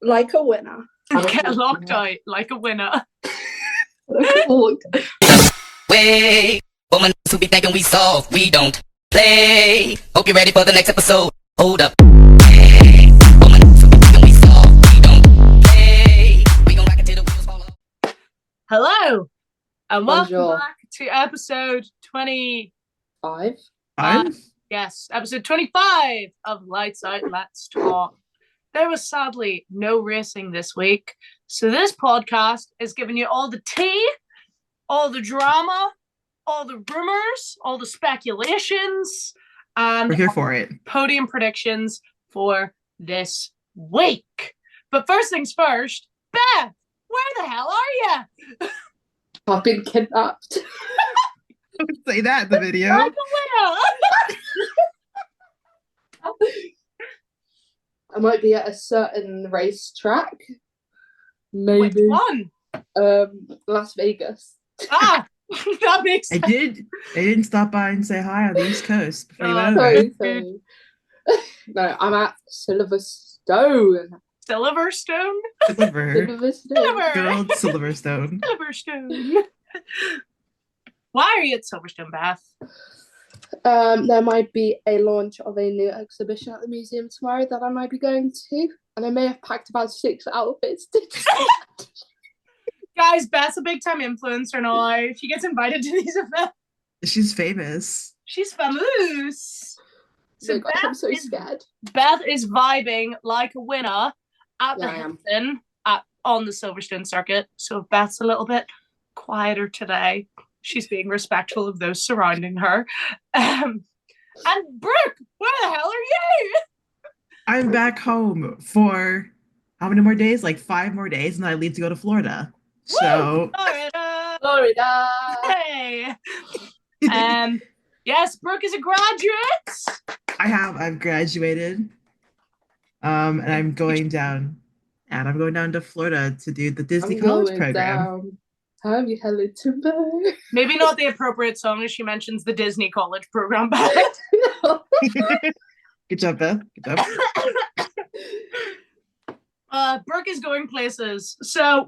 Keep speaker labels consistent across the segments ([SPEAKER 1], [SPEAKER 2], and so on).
[SPEAKER 1] like a winner.
[SPEAKER 2] Get locked out like a winner.
[SPEAKER 3] Way, woman who be thinking we soft, we don't play. Hope you're ready for the next episode. Hold up. Hey, woman who be thinking we soft, we don't play. We gon' rock it till the wheels fall off.
[SPEAKER 2] Hello, and welcome
[SPEAKER 1] Bonjour.
[SPEAKER 2] back to episode 25.
[SPEAKER 1] Five?
[SPEAKER 2] Yes, episode 25 of Lights Out, Let's Talk. There was sadly no racing this week, so this podcast is giving you all the tea, all the drama, all the rumors, all the speculations, and
[SPEAKER 4] we're here for it.
[SPEAKER 2] Podium predictions for this week. But first things first, Beth, where the hell are you?
[SPEAKER 1] I've been kidnapped.
[SPEAKER 4] Don't say that in the video.
[SPEAKER 2] Like a winner.
[SPEAKER 1] I might be at a certain racetrack. Maybe.
[SPEAKER 2] Which one?
[SPEAKER 1] Las Vegas.
[SPEAKER 2] Ah, that makes
[SPEAKER 4] I
[SPEAKER 2] sense.
[SPEAKER 4] didn't stop by and say hi on the East Coast before you went
[SPEAKER 2] Oh,
[SPEAKER 4] over.
[SPEAKER 1] Sorry. No, I'm at Silverstone.
[SPEAKER 2] Silverstone?
[SPEAKER 4] Silver.
[SPEAKER 2] Silver.
[SPEAKER 4] Good old Silverstone.
[SPEAKER 2] Silverstone. Why are you at Silverstone, Beth?
[SPEAKER 1] There might be a launch of a new exhibition at the museum tomorrow that I might be going to, and I may have packed about 6 outfits.
[SPEAKER 2] Guys, Beth's a big time influencer now. She gets invited to these events.
[SPEAKER 4] She's famous.
[SPEAKER 2] She's famous. So
[SPEAKER 1] Oh my gosh, I'm so
[SPEAKER 2] is,
[SPEAKER 1] scared.
[SPEAKER 2] Beth is vibing like a winner at the
[SPEAKER 1] Yeah, I am.
[SPEAKER 2] Hilton on the Silverstone circuit. So if Beth's a little bit quieter today, she's being respectful of those surrounding her. And Brooke, where the hell are you?
[SPEAKER 4] I'm back home for how many more days? Like 5 more days, and I leave to go to Florida. So
[SPEAKER 2] Florida.
[SPEAKER 1] Florida.
[SPEAKER 2] Hey. Yes, Brooke is a graduate.
[SPEAKER 4] I've graduated. And I'm going down. And I'm going down to Florida to do the Disney
[SPEAKER 1] I'm
[SPEAKER 4] College
[SPEAKER 1] going
[SPEAKER 4] program.
[SPEAKER 1] down. Have you held it to me?
[SPEAKER 2] Maybe not the appropriate song as she mentions the Disney College program back.
[SPEAKER 4] Good job, Beth. Good job.
[SPEAKER 2] Brooke is going places. So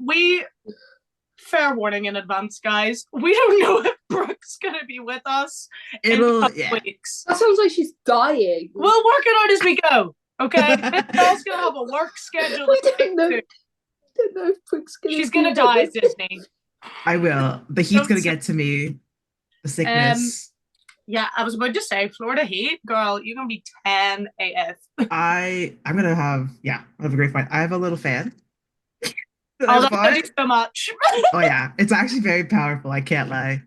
[SPEAKER 2] fair warning in advance, guys. We don't know if Brooke's going to be with us in a couple weeks.
[SPEAKER 1] That sounds like she's dying.
[SPEAKER 2] We'll work it out as we go, okay? This girl's going to have a work schedule.
[SPEAKER 1] We don't know if Brooke's gonna
[SPEAKER 2] She's
[SPEAKER 1] be
[SPEAKER 2] going to
[SPEAKER 1] with
[SPEAKER 2] die,
[SPEAKER 1] us.
[SPEAKER 2] Disney.
[SPEAKER 4] I will. The heat's going to get to me. The sickness.
[SPEAKER 2] Yeah, I was about to say, Florida heat, girl, you're going to be 10 AF.
[SPEAKER 4] I'm going to have a great fight. I have a little fan.
[SPEAKER 2] Oh, that's going to do so much.
[SPEAKER 4] Oh, yeah. It's actually very powerful. I can't lie.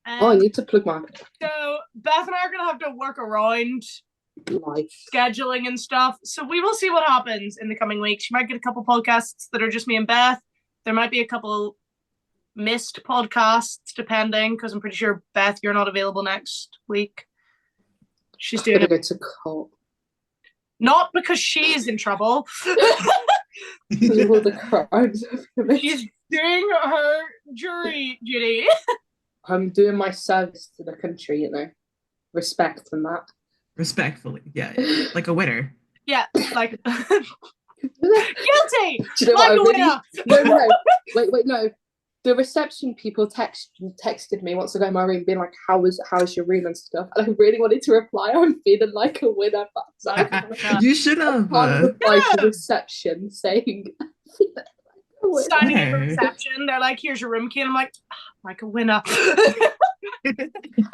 [SPEAKER 1] I need to plug my
[SPEAKER 2] So Beth and I are going to have to work around
[SPEAKER 1] life.
[SPEAKER 2] scheduling and stuff. So we will see what happens in the coming weeks. You might get a couple podcasts that are just me and Beth. There might be a couple missed podcasts, depending, because I'm pretty sure, Beth, you're not available next week. She's doing it.
[SPEAKER 1] Go to court.
[SPEAKER 2] Not because she's in trouble.
[SPEAKER 1] Because of all the crimes I've committed.
[SPEAKER 2] She's doing her jury duty.
[SPEAKER 1] I'm doing my service to the country, you know. Respect and that.
[SPEAKER 4] Respectfully. Yeah. Like a winner.
[SPEAKER 2] Yeah, like guilty.
[SPEAKER 1] Do you know
[SPEAKER 2] Like a
[SPEAKER 1] what
[SPEAKER 2] winner.
[SPEAKER 1] No. Wait, no. The reception people texted me once I got in my room being like, how's your room and stuff? And I really wanted to reply, I'm feeling like a winner, but
[SPEAKER 4] You should have.
[SPEAKER 1] I can't reply to the reception saying "Feeling like a winner."
[SPEAKER 2] Standing in the reception, they're like, here's your room key, and I'm like a winner.
[SPEAKER 1] I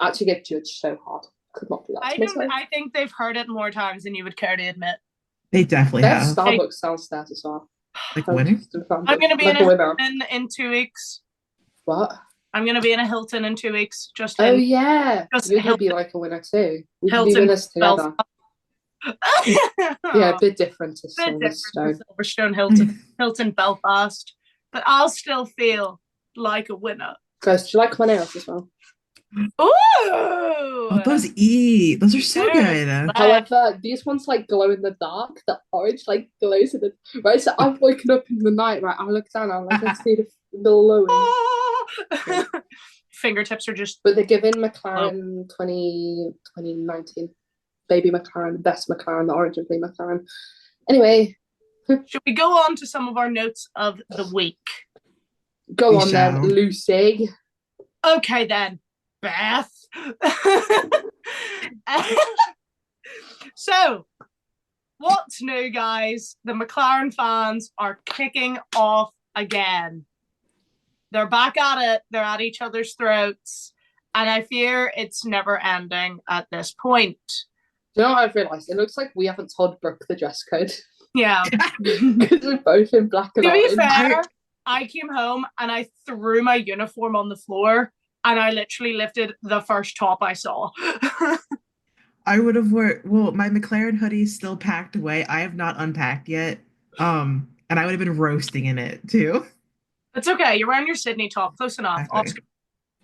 [SPEAKER 1] actually get judged so hard. Could not do that to myself.
[SPEAKER 2] I think they've heard it more times than you would care to admit.
[SPEAKER 4] They definitely
[SPEAKER 1] There's
[SPEAKER 4] have.
[SPEAKER 1] Starbucks downstairs as well.
[SPEAKER 4] Like winning?
[SPEAKER 2] I'm going to be
[SPEAKER 1] like
[SPEAKER 2] in a
[SPEAKER 1] winner.
[SPEAKER 2] Hilton in 2 weeks.
[SPEAKER 1] What?
[SPEAKER 2] I'm going to be in a Hilton in 2 weeks. Just
[SPEAKER 1] Oh
[SPEAKER 2] in.
[SPEAKER 1] yeah,
[SPEAKER 2] Just
[SPEAKER 1] you're gonna
[SPEAKER 2] Hilton.
[SPEAKER 1] be like a winner too. We can be
[SPEAKER 2] Hilton
[SPEAKER 1] winners together. Yeah, a bit different to
[SPEAKER 2] Bit different
[SPEAKER 1] Silverstone.
[SPEAKER 2] from Silverstone, Hilton, Belfast. But I'll still feel like a winner.
[SPEAKER 1] Guys, do you like my nails as well?
[SPEAKER 2] Ooh!
[SPEAKER 4] Oh, those are so good.
[SPEAKER 1] However, these ones like glow in the dark. The orange like glows in the right. So I've woken up in the night, right? I look down, I'm like, I see the glowing.
[SPEAKER 2] Fingertips are just.
[SPEAKER 1] But they're giving McLaren 2019 baby McLaren, best McLaren, the orange of the McLaren. Anyway,
[SPEAKER 2] Should we go on to some of our notes of the week?
[SPEAKER 1] Go
[SPEAKER 4] We
[SPEAKER 1] on then,
[SPEAKER 4] shall.
[SPEAKER 1] Lucy.
[SPEAKER 2] Okay then, Beth. So, what's new, guys? The McLaren fans are kicking off again. They're back at it. They're at each other's throats. And I fear it's never ending at this point.
[SPEAKER 1] Do you know what I've realised? It looks like we haven't told Brooke the dress code.
[SPEAKER 2] Yeah.
[SPEAKER 1] Because we're both in black and
[SPEAKER 2] To be
[SPEAKER 1] orange.
[SPEAKER 2] fair, I came home and I threw my uniform on the floor and I literally lifted the first top I saw.
[SPEAKER 4] I would have my McLaren hoodie's still packed away. I have not unpacked yet. And I would have been roasting in it too.
[SPEAKER 2] It's okay. You're wearing your Sydney top. Close enough.
[SPEAKER 4] Exactly.
[SPEAKER 2] Oscar.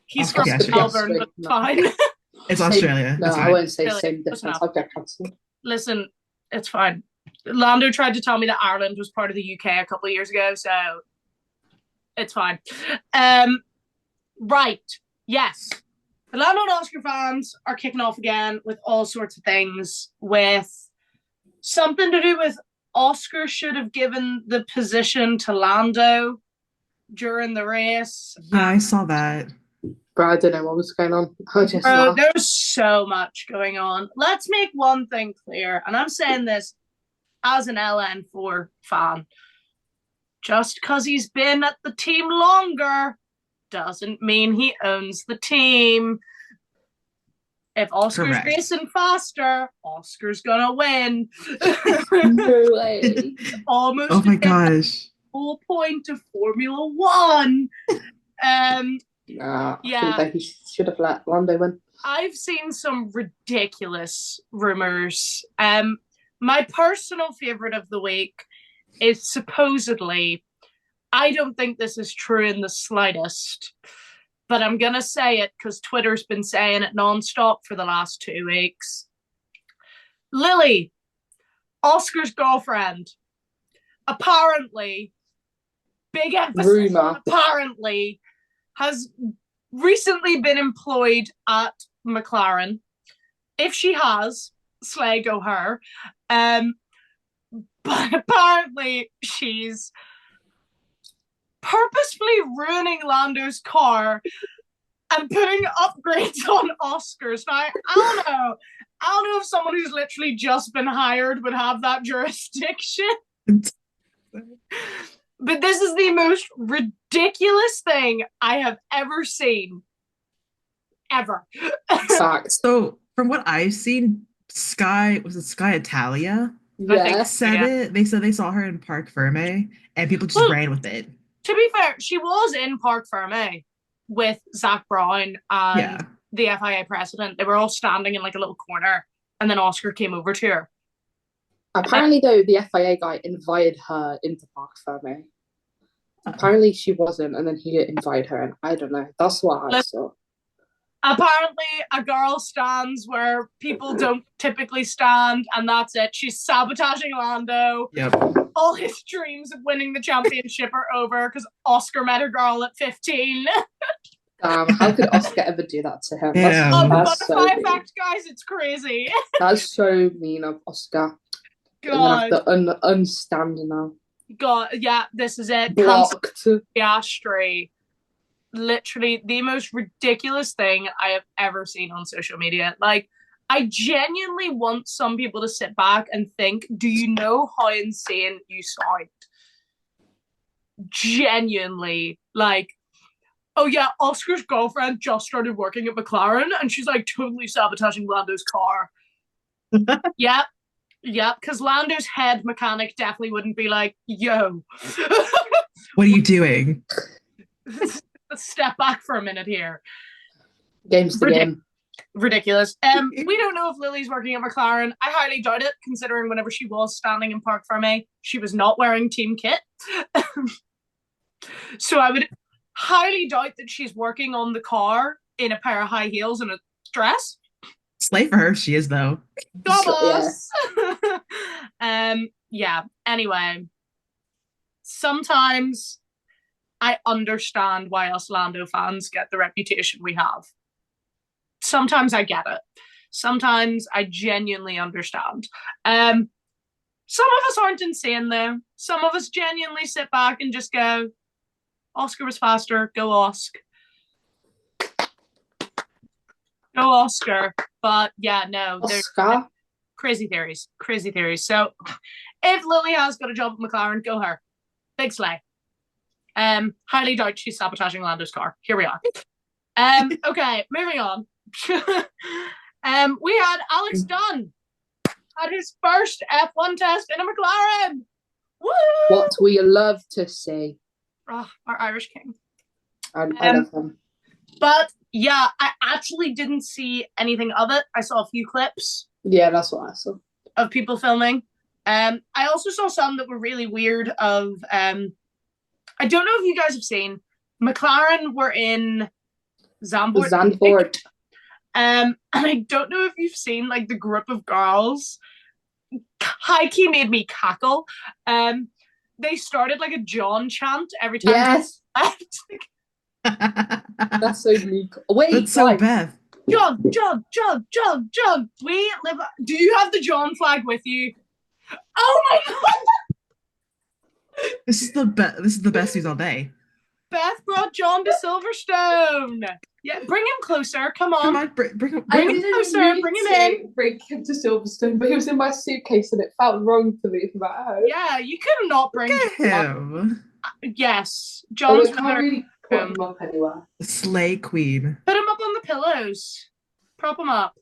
[SPEAKER 2] He's
[SPEAKER 4] Oscar,
[SPEAKER 2] from
[SPEAKER 4] yeah, sure.
[SPEAKER 2] Melbourne, but it's fine.
[SPEAKER 4] It's
[SPEAKER 1] Same-
[SPEAKER 4] Australia.
[SPEAKER 1] No,
[SPEAKER 4] It's
[SPEAKER 1] I
[SPEAKER 4] fine.
[SPEAKER 1] won't say
[SPEAKER 2] Really,
[SPEAKER 1] same
[SPEAKER 2] close
[SPEAKER 1] difference.
[SPEAKER 2] enough.
[SPEAKER 1] I'll get cancelled.
[SPEAKER 2] Listen, it's fine. Lando tried to tell me that Ireland was part of the UK a couple of years ago, so it's fine. Right. Yes. The Lando and Oscar fans are kicking off again with all sorts of things, with something to do with Oscar should have given the position to Lando during the race.
[SPEAKER 4] Yeah, I saw that.
[SPEAKER 1] But I don't know what was going on. I just
[SPEAKER 2] Bro,
[SPEAKER 1] laughed.
[SPEAKER 2] there's so much going on. Let's make one thing clear, and I'm saying this as an LN4 fan. Just because he's been at the team longer doesn't mean he owns the team. If Oscar's
[SPEAKER 4] Correct.
[SPEAKER 2] racing faster, Oscar's gonna win.
[SPEAKER 1] No way.
[SPEAKER 2] Almost
[SPEAKER 4] Oh my
[SPEAKER 2] again,
[SPEAKER 4] gosh.
[SPEAKER 2] whole point of Formula One.
[SPEAKER 1] Nah,
[SPEAKER 2] Yeah.
[SPEAKER 1] I think that he should have let Lando win.
[SPEAKER 2] I've seen some ridiculous rumors. My personal favorite of the week is supposedly, I don't think this is true in the slightest, but I'm going to say it because Twitter's been saying it nonstop for the last 2 weeks. Lily, Oscar's girlfriend, apparently, big emphasis on apparently, has recently been employed at McLaren. If she has, slay go her. But apparently she's purposefully ruining Lando's car and putting upgrades on Oscar's. Now, I don't know. I don't know if someone who's literally just been hired would have that jurisdiction. But this is the most ridiculous thing I have ever seen. Ever.
[SPEAKER 1] Fact.
[SPEAKER 4] So from what I've seen, Sky Italia?
[SPEAKER 1] Yeah.
[SPEAKER 4] Said
[SPEAKER 2] Yeah.
[SPEAKER 4] it. They said they saw her in Parc Ferme and people just ran with it.
[SPEAKER 2] To be fair, she was in Parc Ferme with Zach Brown and
[SPEAKER 4] Yeah.
[SPEAKER 2] the FIA president. They were all standing in like a little corner, and then Oscar came over to her.
[SPEAKER 1] Apparently, though, the FIA guy invited her into Parc Ferme. Apparently, she wasn't, and then he invited her, and I don't know. That's what I saw.
[SPEAKER 2] Apparently, a girl stands where people don't typically stand, and that's it. She's sabotaging Lando.
[SPEAKER 4] Yep.
[SPEAKER 2] All his dreams of winning the championship are over because Oscar met a girl at 15.
[SPEAKER 1] Damn, how could Oscar ever do that to him?
[SPEAKER 4] Yeah.
[SPEAKER 2] Oh, the
[SPEAKER 1] That's so
[SPEAKER 2] butterfly
[SPEAKER 1] mean.
[SPEAKER 2] effect, guys, it's crazy.
[SPEAKER 1] That's so mean of Oscar. I'm gonna
[SPEAKER 2] God,
[SPEAKER 1] have to unstand now.
[SPEAKER 2] God, yeah, this is it.
[SPEAKER 1] Blocked.
[SPEAKER 2] Piastri, literally the most ridiculous thing I have ever seen on social media. Like, I genuinely want some people to sit back and think, do you know how insane you sound? Genuinely, like, oh yeah, Oscar's girlfriend just started working at McLaren and she's like totally sabotaging Lando's car. Yep, because Lando's head mechanic definitely wouldn't be like, yo.
[SPEAKER 4] What are you doing?
[SPEAKER 2] Let's step back for a minute here.
[SPEAKER 1] Game's the game.
[SPEAKER 2] Ridiculous. We don't know if Lily's working at McLaren. I highly doubt it, considering whenever she was standing in Parc Ferme, she was not wearing team kit. So I would highly doubt that she's working on the car in a pair of high heels and a dress.
[SPEAKER 4] Slay for her, she is though.
[SPEAKER 2] Vamos! Yeah, anyway. Sometimes I understand why us Lando fans get the reputation we have. Sometimes I get it. Sometimes I genuinely understand. Some of us aren't insane, though. Some of us genuinely sit back and just go, Oscar was faster. Go, Oscar. Go, Oscar. But yeah, no.
[SPEAKER 1] Oscar?
[SPEAKER 2] Crazy theories. Crazy theories. So if Lily has got a job at McLaren, go her. Big slay. Highly doubt she's sabotaging Lando's car. Here we are. Okay, moving on. We had Alex Dunn at his first F1 test in a McLaren. Woo!
[SPEAKER 1] What we love to see.
[SPEAKER 2] Oh, our Irish king.
[SPEAKER 1] I love him.
[SPEAKER 2] But yeah, I actually didn't see anything of it. I saw a few clips.
[SPEAKER 1] Yeah, that's what I saw.
[SPEAKER 2] Of people filming. I also saw some that were really weird of I don't know if you guys have seen McLaren were in Zandvoort. And I don't know if you've seen like the group of girls. High-key made me cackle. They started like a John chant every time.
[SPEAKER 1] Yes. That's so unique. Wait,
[SPEAKER 4] That's so Beth.
[SPEAKER 2] John. We live. Do you have the John flag with you? Oh my god!
[SPEAKER 4] This is the best news all day.
[SPEAKER 2] Beth brought John to Silverstone. Yeah, bring him closer. Come on.
[SPEAKER 4] Come on, bring him.
[SPEAKER 2] Bring him closer. Bring him in.
[SPEAKER 1] Bring him to Silverstone, but he was in my suitcase and it felt wrong to leave him at home.
[SPEAKER 2] Yeah, you could not bring
[SPEAKER 4] him.
[SPEAKER 2] Yes, John's
[SPEAKER 1] I can't really put him up anywhere.
[SPEAKER 4] Slay queen.
[SPEAKER 2] Put him up on the pillows. Prop him up.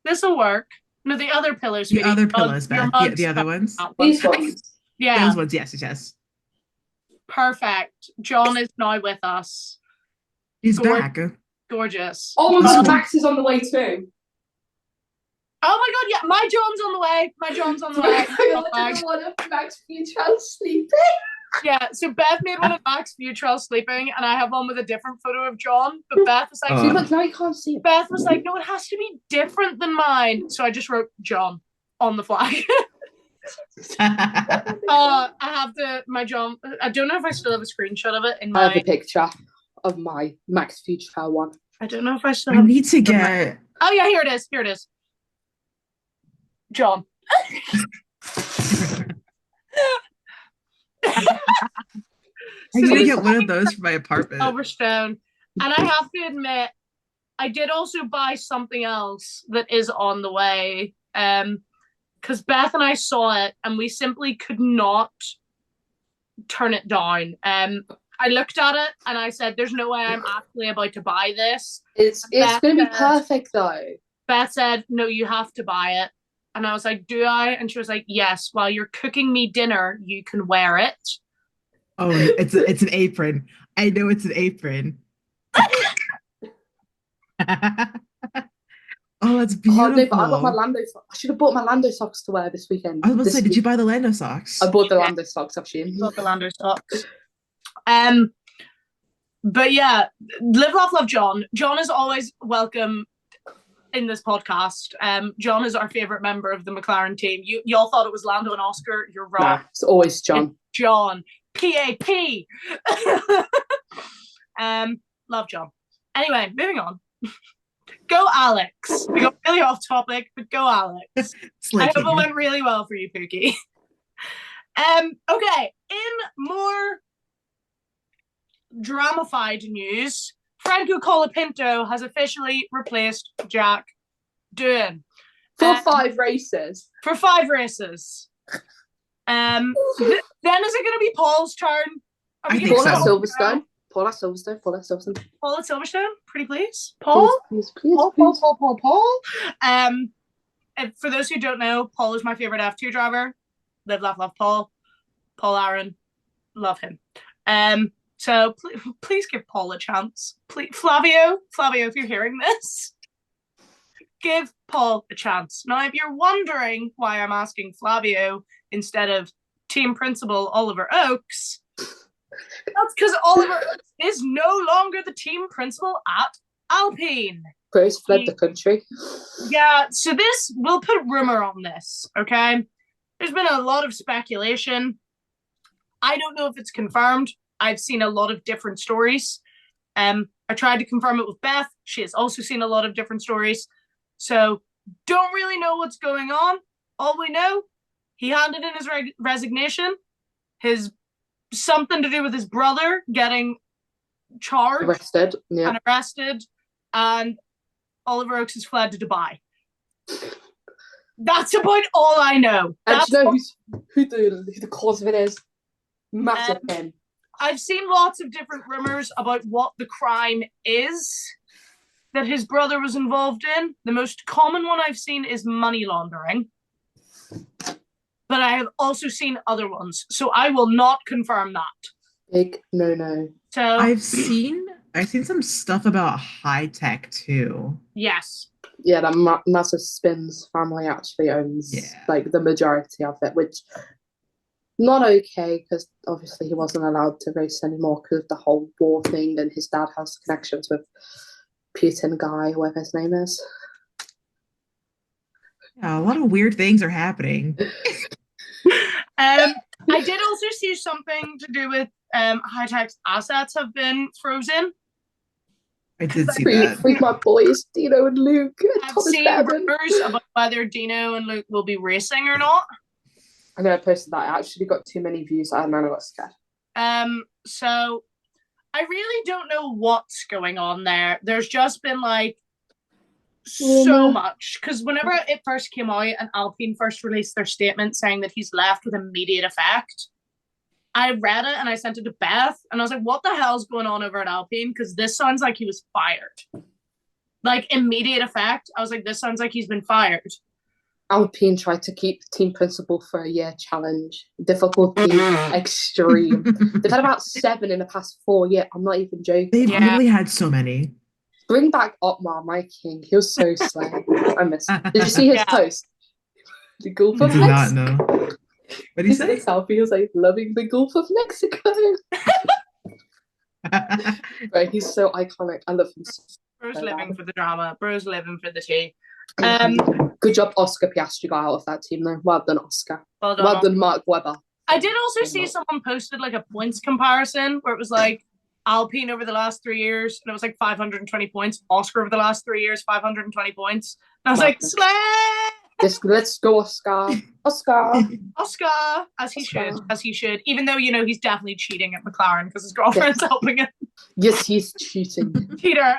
[SPEAKER 2] This will work. No, the other pillows.
[SPEAKER 4] The other pillows, Beth. The other ones.
[SPEAKER 1] These ones.
[SPEAKER 2] Yeah.
[SPEAKER 4] Those ones, yes.
[SPEAKER 2] Perfect. John is now with us.
[SPEAKER 4] He's back.
[SPEAKER 2] Gorgeous.
[SPEAKER 1] Oh my god, Max is on the way too.
[SPEAKER 2] Oh my god, yeah, my John's on the way. My John's on the way.
[SPEAKER 1] I didn't want to Max Futrell sleeping.
[SPEAKER 2] Yeah, so Beth made one of Max Futrell sleeping, and I have one with a different photo of John. But Beth was like,
[SPEAKER 1] She's like, no, you can't see it.
[SPEAKER 2] Beth was like, no, it has to be different than mine. So I just wrote John on the flag. I have my John. I don't know if I still have a screenshot of it in my.
[SPEAKER 1] I have a picture of my Max Futrell one.
[SPEAKER 2] I don't know if I still
[SPEAKER 4] I
[SPEAKER 2] have.
[SPEAKER 4] need to get.
[SPEAKER 2] Oh yeah, here it is. Here it is. John.
[SPEAKER 4] I'm gonna get one of those for my apartment.
[SPEAKER 2] Silverstone. And I have to admit, I did also buy something else that is on the way. Because Beth and I saw it and we simply could not turn it down. I looked at it and I said, there's no way I'm actually about to buy this.
[SPEAKER 1] It's going to be perfect though.
[SPEAKER 2] Beth said, no, you have to buy it. And I was like, do I? And she was like, yes, while you're cooking me dinner, you can wear it.
[SPEAKER 4] Oh, it's an apron. I know it's an apron. Oh, that's beautiful. Oh, no, but
[SPEAKER 1] I got my Lando socks. I should have bought my Lando socks to wear this weekend.
[SPEAKER 4] I was about to say, did you buy the Lando socks?
[SPEAKER 1] I bought the Lando socks, actually.
[SPEAKER 2] Bought the Lando socks. But yeah, live, laugh, love John. John is always welcome in this podcast. John is our favorite member of the McLaren team. Y'all thought it was Lando and Oscar. You're wrong.
[SPEAKER 1] Nah, it's always John.
[SPEAKER 2] It's John. P-A-P. Love John. Anyway, moving on. Go Alex. We got really off topic, but go Alex. I hope it went really well for you, Pookie. Okay, in more dramified news, Franco Colapinto has officially replaced Jack Doohan.
[SPEAKER 1] For 5 races.
[SPEAKER 2] For 5 races. Then is it going to be Paul's turn?
[SPEAKER 4] I think so.
[SPEAKER 1] Silverstone. Paul at Silverstone.
[SPEAKER 2] Paul at Silverstone, pretty please. Paul?
[SPEAKER 1] Please.
[SPEAKER 2] Paul. For those who don't know, Paul is my favorite F2 driver. Live, laugh, love Paul. Paul Aaron. Love him. So please give Paul a chance. Please, Flavio, if you're hearing this, give Paul a chance. Now, if you're wondering why I'm asking Flavio instead of team principal Oliver Oakes, that's because Oliver Oakes is no longer the team principal at Alpine.
[SPEAKER 1] Grace fled the country.
[SPEAKER 2] Yeah, so we'll put rumor on this, okay? There's been a lot of speculation. I don't know if it's confirmed. I've seen a lot of different stories. I tried to confirm it with Beth. She has also seen a lot of different stories. So Don't really know what's going on. All we know, he handed in his resignation. His something to do with his brother getting charged and arrested, and Oliver Oaks has fled to Dubai. That's about all I know.
[SPEAKER 1] And do you know who the cause of it is? Massive pin.
[SPEAKER 2] I've seen lots of different rumors about what the crime is that his brother was involved in. The most common one I've seen is money laundering. But I have also seen other ones, so I will not confirm that.
[SPEAKER 1] Big no.
[SPEAKER 2] So
[SPEAKER 4] I've seen some stuff about high tech too.
[SPEAKER 2] Yes.
[SPEAKER 1] Yeah, that massive Spins family actually owns like the majority of it, which not okay because obviously he wasn't allowed to race anymore because of the whole war thing, and his dad has connections with Putin guy, whoever his name is.
[SPEAKER 4] Yeah, a lot of weird things are happening.
[SPEAKER 2] I did also see something to do with high tech's assets have been frozen.
[SPEAKER 4] I did see that.
[SPEAKER 1] Free my boys, Dino and Luke.
[SPEAKER 2] I've seen rumors about whether Dino and Luke will be racing or not.
[SPEAKER 1] I know I posted that. I actually got too many views and then I got scared.
[SPEAKER 2] So I really don't know what's going on there. There's just been like so much, because whenever it first came out and Alpine first released their statement saying that he's left with immediate effect, I read it and I sent it to Beth and I was like, what the hell's going on over at Alpine? Because this sounds like he was fired. Like immediate effect. I was like, this sounds like he's been fired.
[SPEAKER 1] Alpine tried to keep team principal for a year challenge. Difficulty extreme. They've had about 7 in the past 4 years. I'm not even joking.
[SPEAKER 4] They've really had so many.
[SPEAKER 1] Bring back Otmar, my king. He was so slay. I miss him. Did you see his post? The Gulf of
[SPEAKER 4] Mexico.
[SPEAKER 1] Mexico.
[SPEAKER 4] I did not know. What did he say?
[SPEAKER 1] Selfie, he was like, loving the Gulf of Mexico. Right, he's so iconic. I love him.
[SPEAKER 2] Bro's living for the drama. Bro's living for the tea.
[SPEAKER 1] Good job, Oscar Piastri got out of that team, though. Well done, Oscar.
[SPEAKER 2] Well
[SPEAKER 1] done, Mark Webber.
[SPEAKER 2] I did also see someone posted like a points comparison where it was like Alpine over the last 3 years, and it was like 520 points. Oscar over the last 3 years, 520 points. And I was like, slay!
[SPEAKER 1] Let's go, Oscar. Oscar,
[SPEAKER 2] as he should. Even though, you know, he's definitely cheating at McLaren because his girlfriend's helping him.
[SPEAKER 1] Yes, he's cheating.
[SPEAKER 2] Cheater.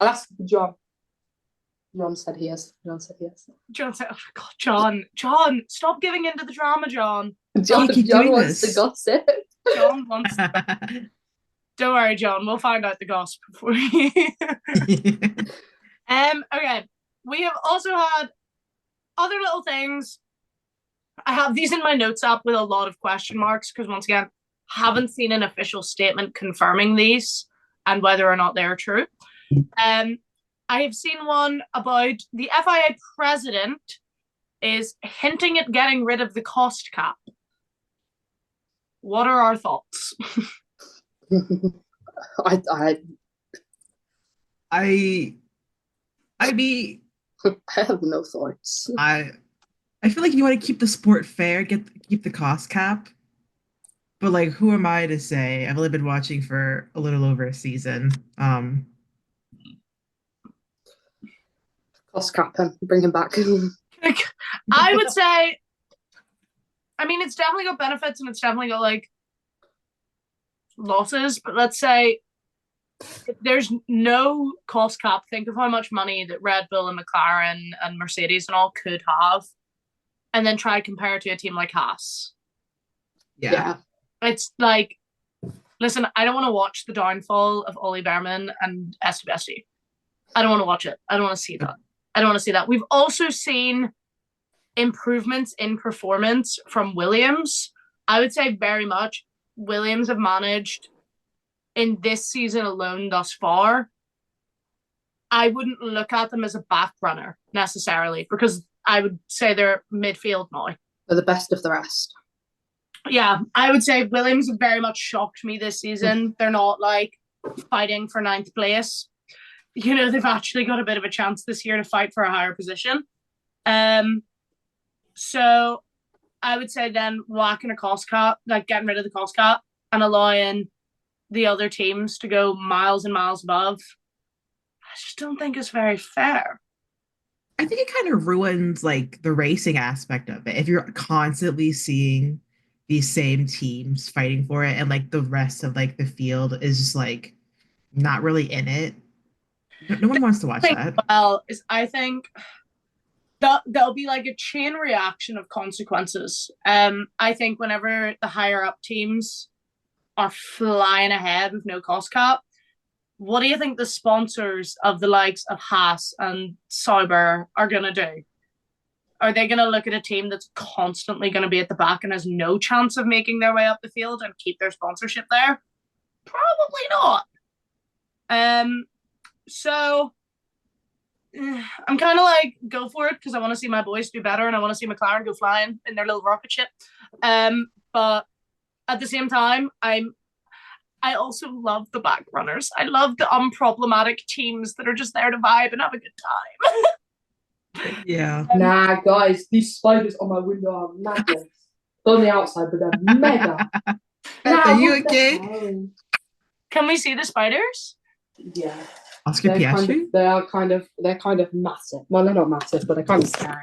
[SPEAKER 1] I'll ask John. John said he is.
[SPEAKER 2] John said, oh my God, John, stop giving into the drama, John.
[SPEAKER 1] John wants the gossip.
[SPEAKER 2] John wants Don't worry, John, we'll find out the gossip before you. Okay. We have also had other little things. I have these in my notes app with a lot of question marks because, once again, haven't seen an official statement confirming these and whether or not they're true. I have seen one about the FIA president is hinting at getting rid of the cost cap. What are our thoughts?
[SPEAKER 4] I mean,
[SPEAKER 1] I have no thoughts.
[SPEAKER 4] I feel like if you want to keep the sport fair, keep the cost cap. But like, who am I to say? I've only been watching for a little over a season.
[SPEAKER 1] Cost cap him, bring him back.
[SPEAKER 2] I would say, I mean, it's definitely got benefits and it's definitely got like losses, but let's say if there's no cost cap, think of how much money that Red Bull and McLaren and Mercedes and all could have, and then try to compare it to a team like Haas.
[SPEAKER 4] Yeah.
[SPEAKER 2] It's like, listen, I don't want to watch the downfall of Ollie Behrman and Esteban. I don't want to watch it. I don't want to see that. We've also seen improvements in performance from Williams. I would say very much Williams have managed in this season alone thus far. I wouldn't look at them as a back runner necessarily, because I would say they're midfield now.
[SPEAKER 1] They're the best of the rest.
[SPEAKER 2] Yeah, I would say Williams have very much shocked me this season. They're not like fighting for 9th place. You know, they've actually got a bit of a chance this year to fight for a higher position. So I would say then whacking a cost cap, like getting rid of the cost cap and allowing the other teams to go miles and miles above, I just don't think it's very fair.
[SPEAKER 4] I think it kind of ruins like the racing aspect of it if you're constantly seeing these same teams fighting for it, and like the rest of like the field is just like not really in it. No one wants to watch that.
[SPEAKER 2] Well, is I think that there'll be like a chain reaction of consequences. I think whenever the higher up teams are flying ahead with no cost cap, what do you think the sponsors of the likes of Haas and Sauber are going to do? Are they going to look at a team that's constantly going to be at the back and has no chance of making their way up the field and keep their sponsorship there? Probably not. So I'm kind of like, go for it, because I want to see my boys do better and I want to see McLaren go flying in their little rocket ship. But at the same time, I also love the back runners. I love the unproblematic teams that are just there to vibe and have a good time.
[SPEAKER 4] Yeah.
[SPEAKER 1] Nah, guys, these spiders on my window are madness. They're on the outside, but they're mega.
[SPEAKER 4] Are you okay?
[SPEAKER 2] Can we see the spiders?
[SPEAKER 1] Yeah.
[SPEAKER 4] Oscar Piastri?
[SPEAKER 1] They're kind of massive. Well, they're not massive, but they're kind of scary.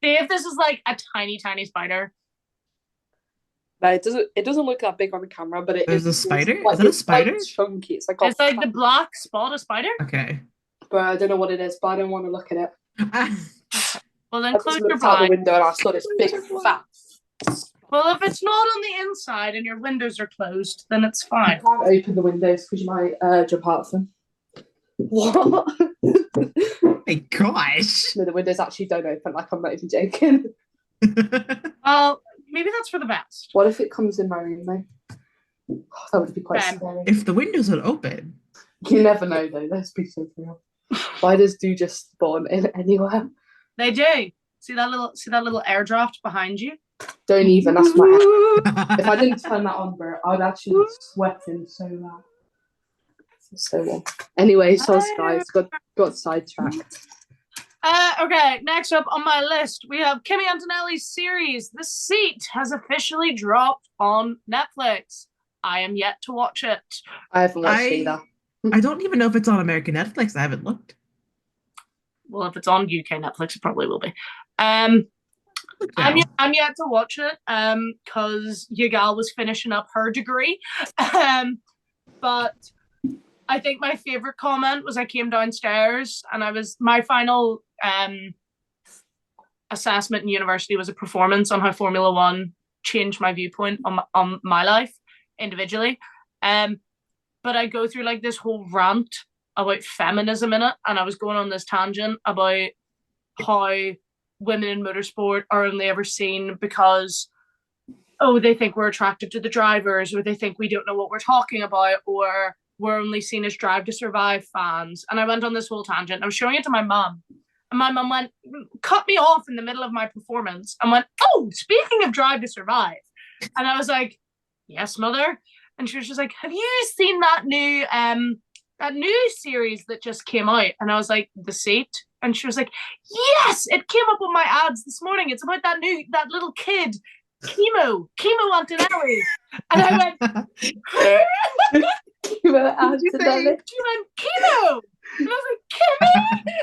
[SPEAKER 2] See if this is like a tiny, tiny spider.
[SPEAKER 1] No, it doesn't look that big on the camera, but
[SPEAKER 4] There's a spider? Is that a spider?
[SPEAKER 1] It's chunky. It's like
[SPEAKER 2] the black spot of spider.
[SPEAKER 4] Okay.
[SPEAKER 1] But I don't know what it is, but I don't want to look at it.
[SPEAKER 2] Well, then
[SPEAKER 1] I
[SPEAKER 2] close
[SPEAKER 1] just
[SPEAKER 2] your
[SPEAKER 1] looked out the
[SPEAKER 2] blinds.
[SPEAKER 1] window and I saw this big fat.
[SPEAKER 2] Well, if it's not on the inside and your windows are closed, then it's
[SPEAKER 1] You
[SPEAKER 2] fine.
[SPEAKER 1] can't open the windows because you might jump out of them. What?
[SPEAKER 4] My gosh.
[SPEAKER 1] No, the windows actually don't open. Like, I'm not even joking.
[SPEAKER 2] Well, maybe that's for the best.
[SPEAKER 1] What if it comes in my room though? Oh, that would be quite scary.
[SPEAKER 4] If the windows would open.
[SPEAKER 1] You never know though. Let's be so real. Spiders do just spawn in anywhere.
[SPEAKER 2] They do. See that little air draft behind you?
[SPEAKER 1] Don't even. That's my. If I didn't turn that on, bro, I would actually be sweating so loud. So warm. Anyway, so guys got sidetracked.
[SPEAKER 2] Okay, next up on my list, we have Kimi Antonelli's series, The Seat, has officially dropped on Netflix. I am yet to watch it.
[SPEAKER 1] I haven't watched either.
[SPEAKER 4] I don't even know if it's on American Netflix. I haven't looked.
[SPEAKER 2] Well, if it's on UK Netflix, it probably will be. I'm yet to watch it because Yagal was finishing up her degree. But I think my favorite comment was I came downstairs and my final assessment in university was a performance on how Formula One changed my viewpoint on my life individually. But I go through like this whole rant about feminism in it, and I was going on this tangent about how women in motorsport are only ever seen because they think we're attractive to the drivers, or they think we don't know what we're talking about, or we're only seen as Drive to Survive fans. And I went on this whole tangent. I was showing it to my mum, and my mum cut me off in the middle of my performance and went, "Oh, speaking of Drive to Survive." And I was like, "Yes, mother." And she was just like, "Have you seen that new series that just came out?" And I was like, "The Seat." And she was like, "Yes, it came up on my ads this morning. It's about that little kid, Chemo Antonelli." And I went,
[SPEAKER 1] Chemo Antonelli.
[SPEAKER 2] She went, "Chemo." And I was like, "Kimmy?"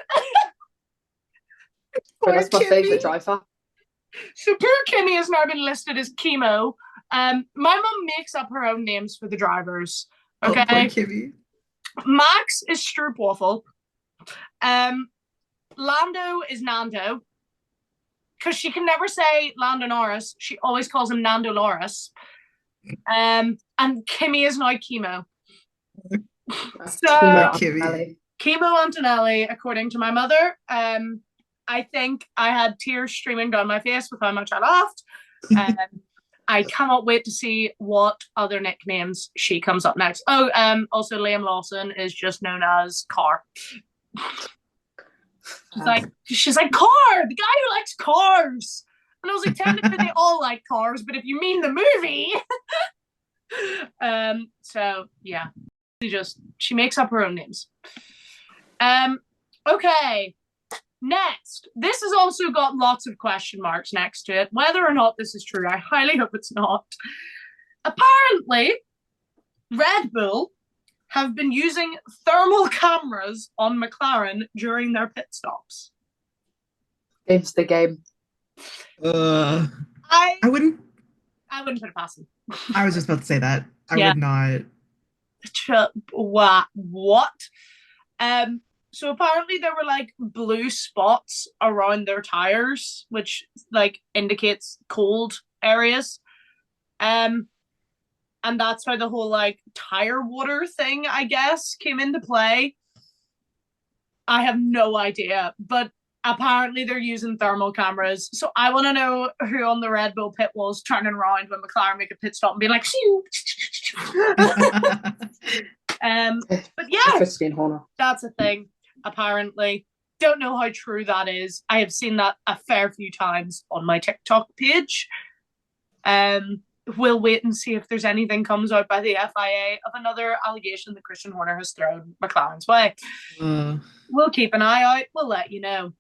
[SPEAKER 1] That's my favourite driver.
[SPEAKER 2] So poor Kimmy has now been listed as Chemo. My mum makes up her own names for the drivers. Okay.
[SPEAKER 4] Oh, poor Kimmy.
[SPEAKER 2] Max is Stroopwafel. Lando is Nando. Because she can never say Lando Norris. She always calls him Nando Loris. And Kimmy is now Chemo. So Chemo Antonelli, according to my mother. I think I had tears streaming down my face with how much I laughed. I cannot wait to see what other nicknames she comes up next. Also Liam Lawson is just known as Car. She's like, Car, the guy who likes cars. And I was like, technically they all like cars, but if you mean the movie. So yeah. She makes up her own names. Okay. Next, this has also got lots of question marks next to it. Whether or not this is true, I highly hope it's not. Apparently, Red Bull have been using thermal cameras on McLaren during their pit stops.
[SPEAKER 1] Game's the game.
[SPEAKER 4] I wouldn't
[SPEAKER 2] put it past them.
[SPEAKER 4] I was just about to say that. I would not.
[SPEAKER 2] What? So apparently there were like blue spots around their tires, which like indicates cold areas. And that's how the whole like tire water thing, I guess, came into play. I have no idea, but apparently they're using thermal cameras. So I want to know who on the Red Bull pit was turning around when McLaren make a pit stop and being like, but yeah, that's a thing, apparently. Don't know how true that is. I have seen that a fair few times on my TikTok page. We'll wait and see if there's anything comes out by the FIA of another allegation that Christian Horner has thrown McLaren's way. We'll keep an eye out. We'll let you know.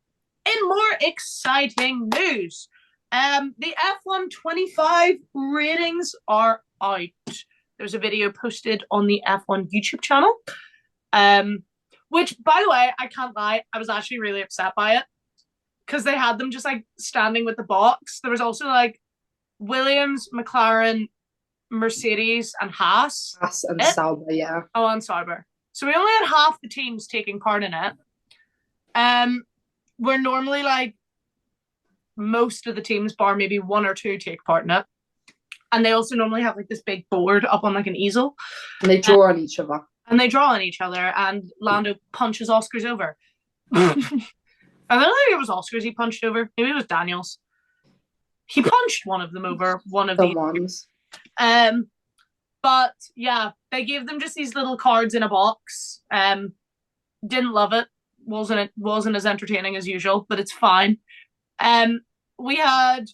[SPEAKER 2] In more exciting news, the F125 ratings are out. There's a video posted on the F1 YouTube channel, which, by the way, I can't lie, I was actually really upset by it because they had them just like standing with the box. There was also like Williams, McLaren, Mercedes, and Haas.
[SPEAKER 1] Haas and Sauber, yeah.
[SPEAKER 2] Oh, and Sauber. So we only had half the teams taking part in it. Where normally like most of the teams, bar maybe one or two, take part in it. And they also normally have like this big board up on like an easel.
[SPEAKER 1] And they draw on each other.
[SPEAKER 2] And Lando punches Oscar's over. I don't think it was Oscar's he punched over. Maybe it was Daniel's. He punched one of them over, one of the
[SPEAKER 1] ones.
[SPEAKER 2] But yeah, they gave them just these little cards in a box. Didn't love it. Wasn't as entertaining as usual, but it's fine. We had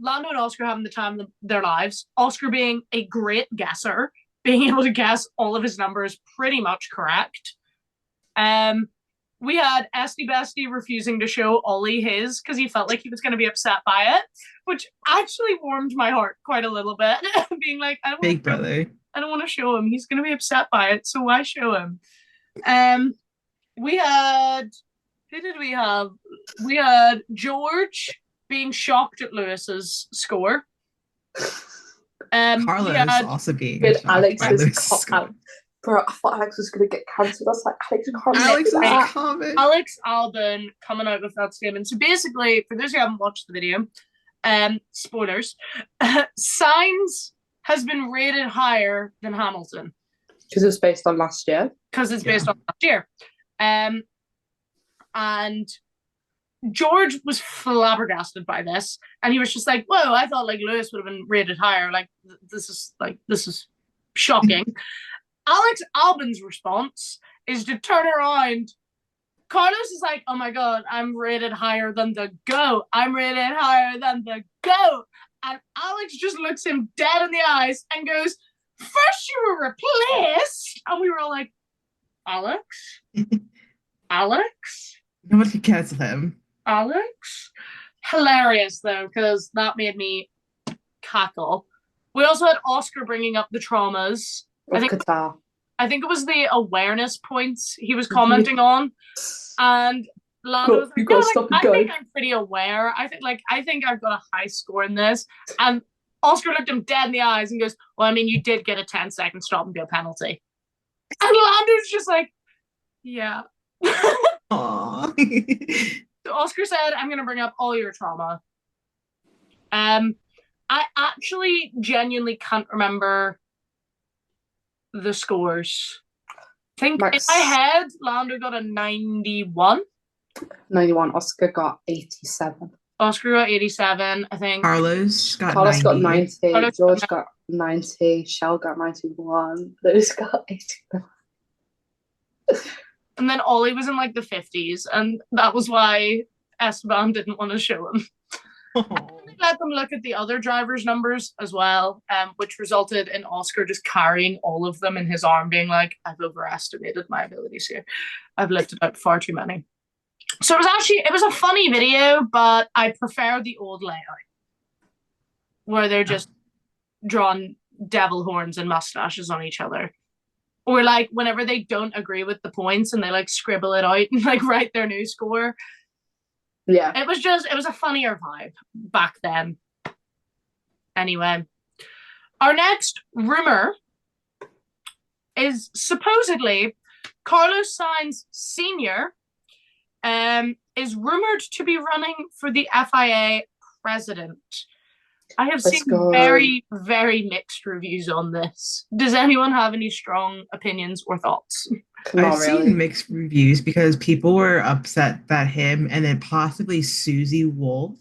[SPEAKER 2] Lando and Oscar having the time of their lives. Oscar being a great guesser, being able to guess all of his numbers pretty much correct. We had Esty Bestie refusing to show Ollie his because he felt like he was going to be upset by it, which actually warmed my heart quite a little bit. Being like, I don't want to show him. He's going to be upset by it, so why show him? We had, who did we have? We had George being shocked at Lewis's score.
[SPEAKER 4] Carlos also being
[SPEAKER 1] good.
[SPEAKER 4] Alex's
[SPEAKER 1] Bro, I thought Alex was going to get cancelled. I was like,
[SPEAKER 2] Alex Albon coming out with that statement. So basically, for those who haven't watched the video, spoilers, Sainz has been rated higher than Hamilton.
[SPEAKER 1] Because it's based on last year. And George was flabbergasted by this, and he was just like, whoa, I thought like Lewis would have been rated higher. Like this is shocking. Alex Albon's response is to turn around. Carlos is like, oh my god, I'm rated higher than the GOAT. I'm rated higher than the GOAT. And Alex just looks him dead in the eyes and goes, first you were replaced. And we were all like, Alex? Alex?
[SPEAKER 4] Nobody can cancel him.
[SPEAKER 2] Alex? Hilarious, though, because that made me cackle. We also had Oscar bringing up the traumas. I think it was the awareness points he was commenting on. And Lando was like, I think I'm pretty aware. I think I've got a high score in this. And Oscar looked him dead in the eyes and goes, well, I mean, you did get a 10-second stop and go penalty. And Lando's just like, yeah.
[SPEAKER 4] Aww.
[SPEAKER 2] So Oscar said, I'm going to bring up all your trauma. I actually genuinely can't remember the scores. I think in my head, Lando got a 91.
[SPEAKER 1] 91. Oscar got 87.
[SPEAKER 2] Oscar got 87, I think.
[SPEAKER 4] Carlos got
[SPEAKER 1] 90. George got 90. Shell got 91. Lewis got 89.
[SPEAKER 2] And then Ollie was in like the 50s, and that was why Esteban didn't want to show him. Let them look at the other drivers' numbers as well, which resulted in Oscar just carrying all of them in his arm, being like, I've overestimated my abilities here. I've lifted out far too many. So it was a funny video, but I prefer the old layout where they're just drawing devil horns and mustaches on each other. Or like whenever they don't agree with the points and they like scribble it out and like write their new score.
[SPEAKER 1] Yeah.
[SPEAKER 2] It was a funnier vibe back then. Anyway, our next rumor is supposedly Carlos Sainz Sr. Is rumored to be running for the FIA president. I have seen very, very mixed reviews on this. Does anyone have any strong opinions or thoughts?
[SPEAKER 4] I've seen mixed reviews because people were upset that him and then possibly Susie Wolf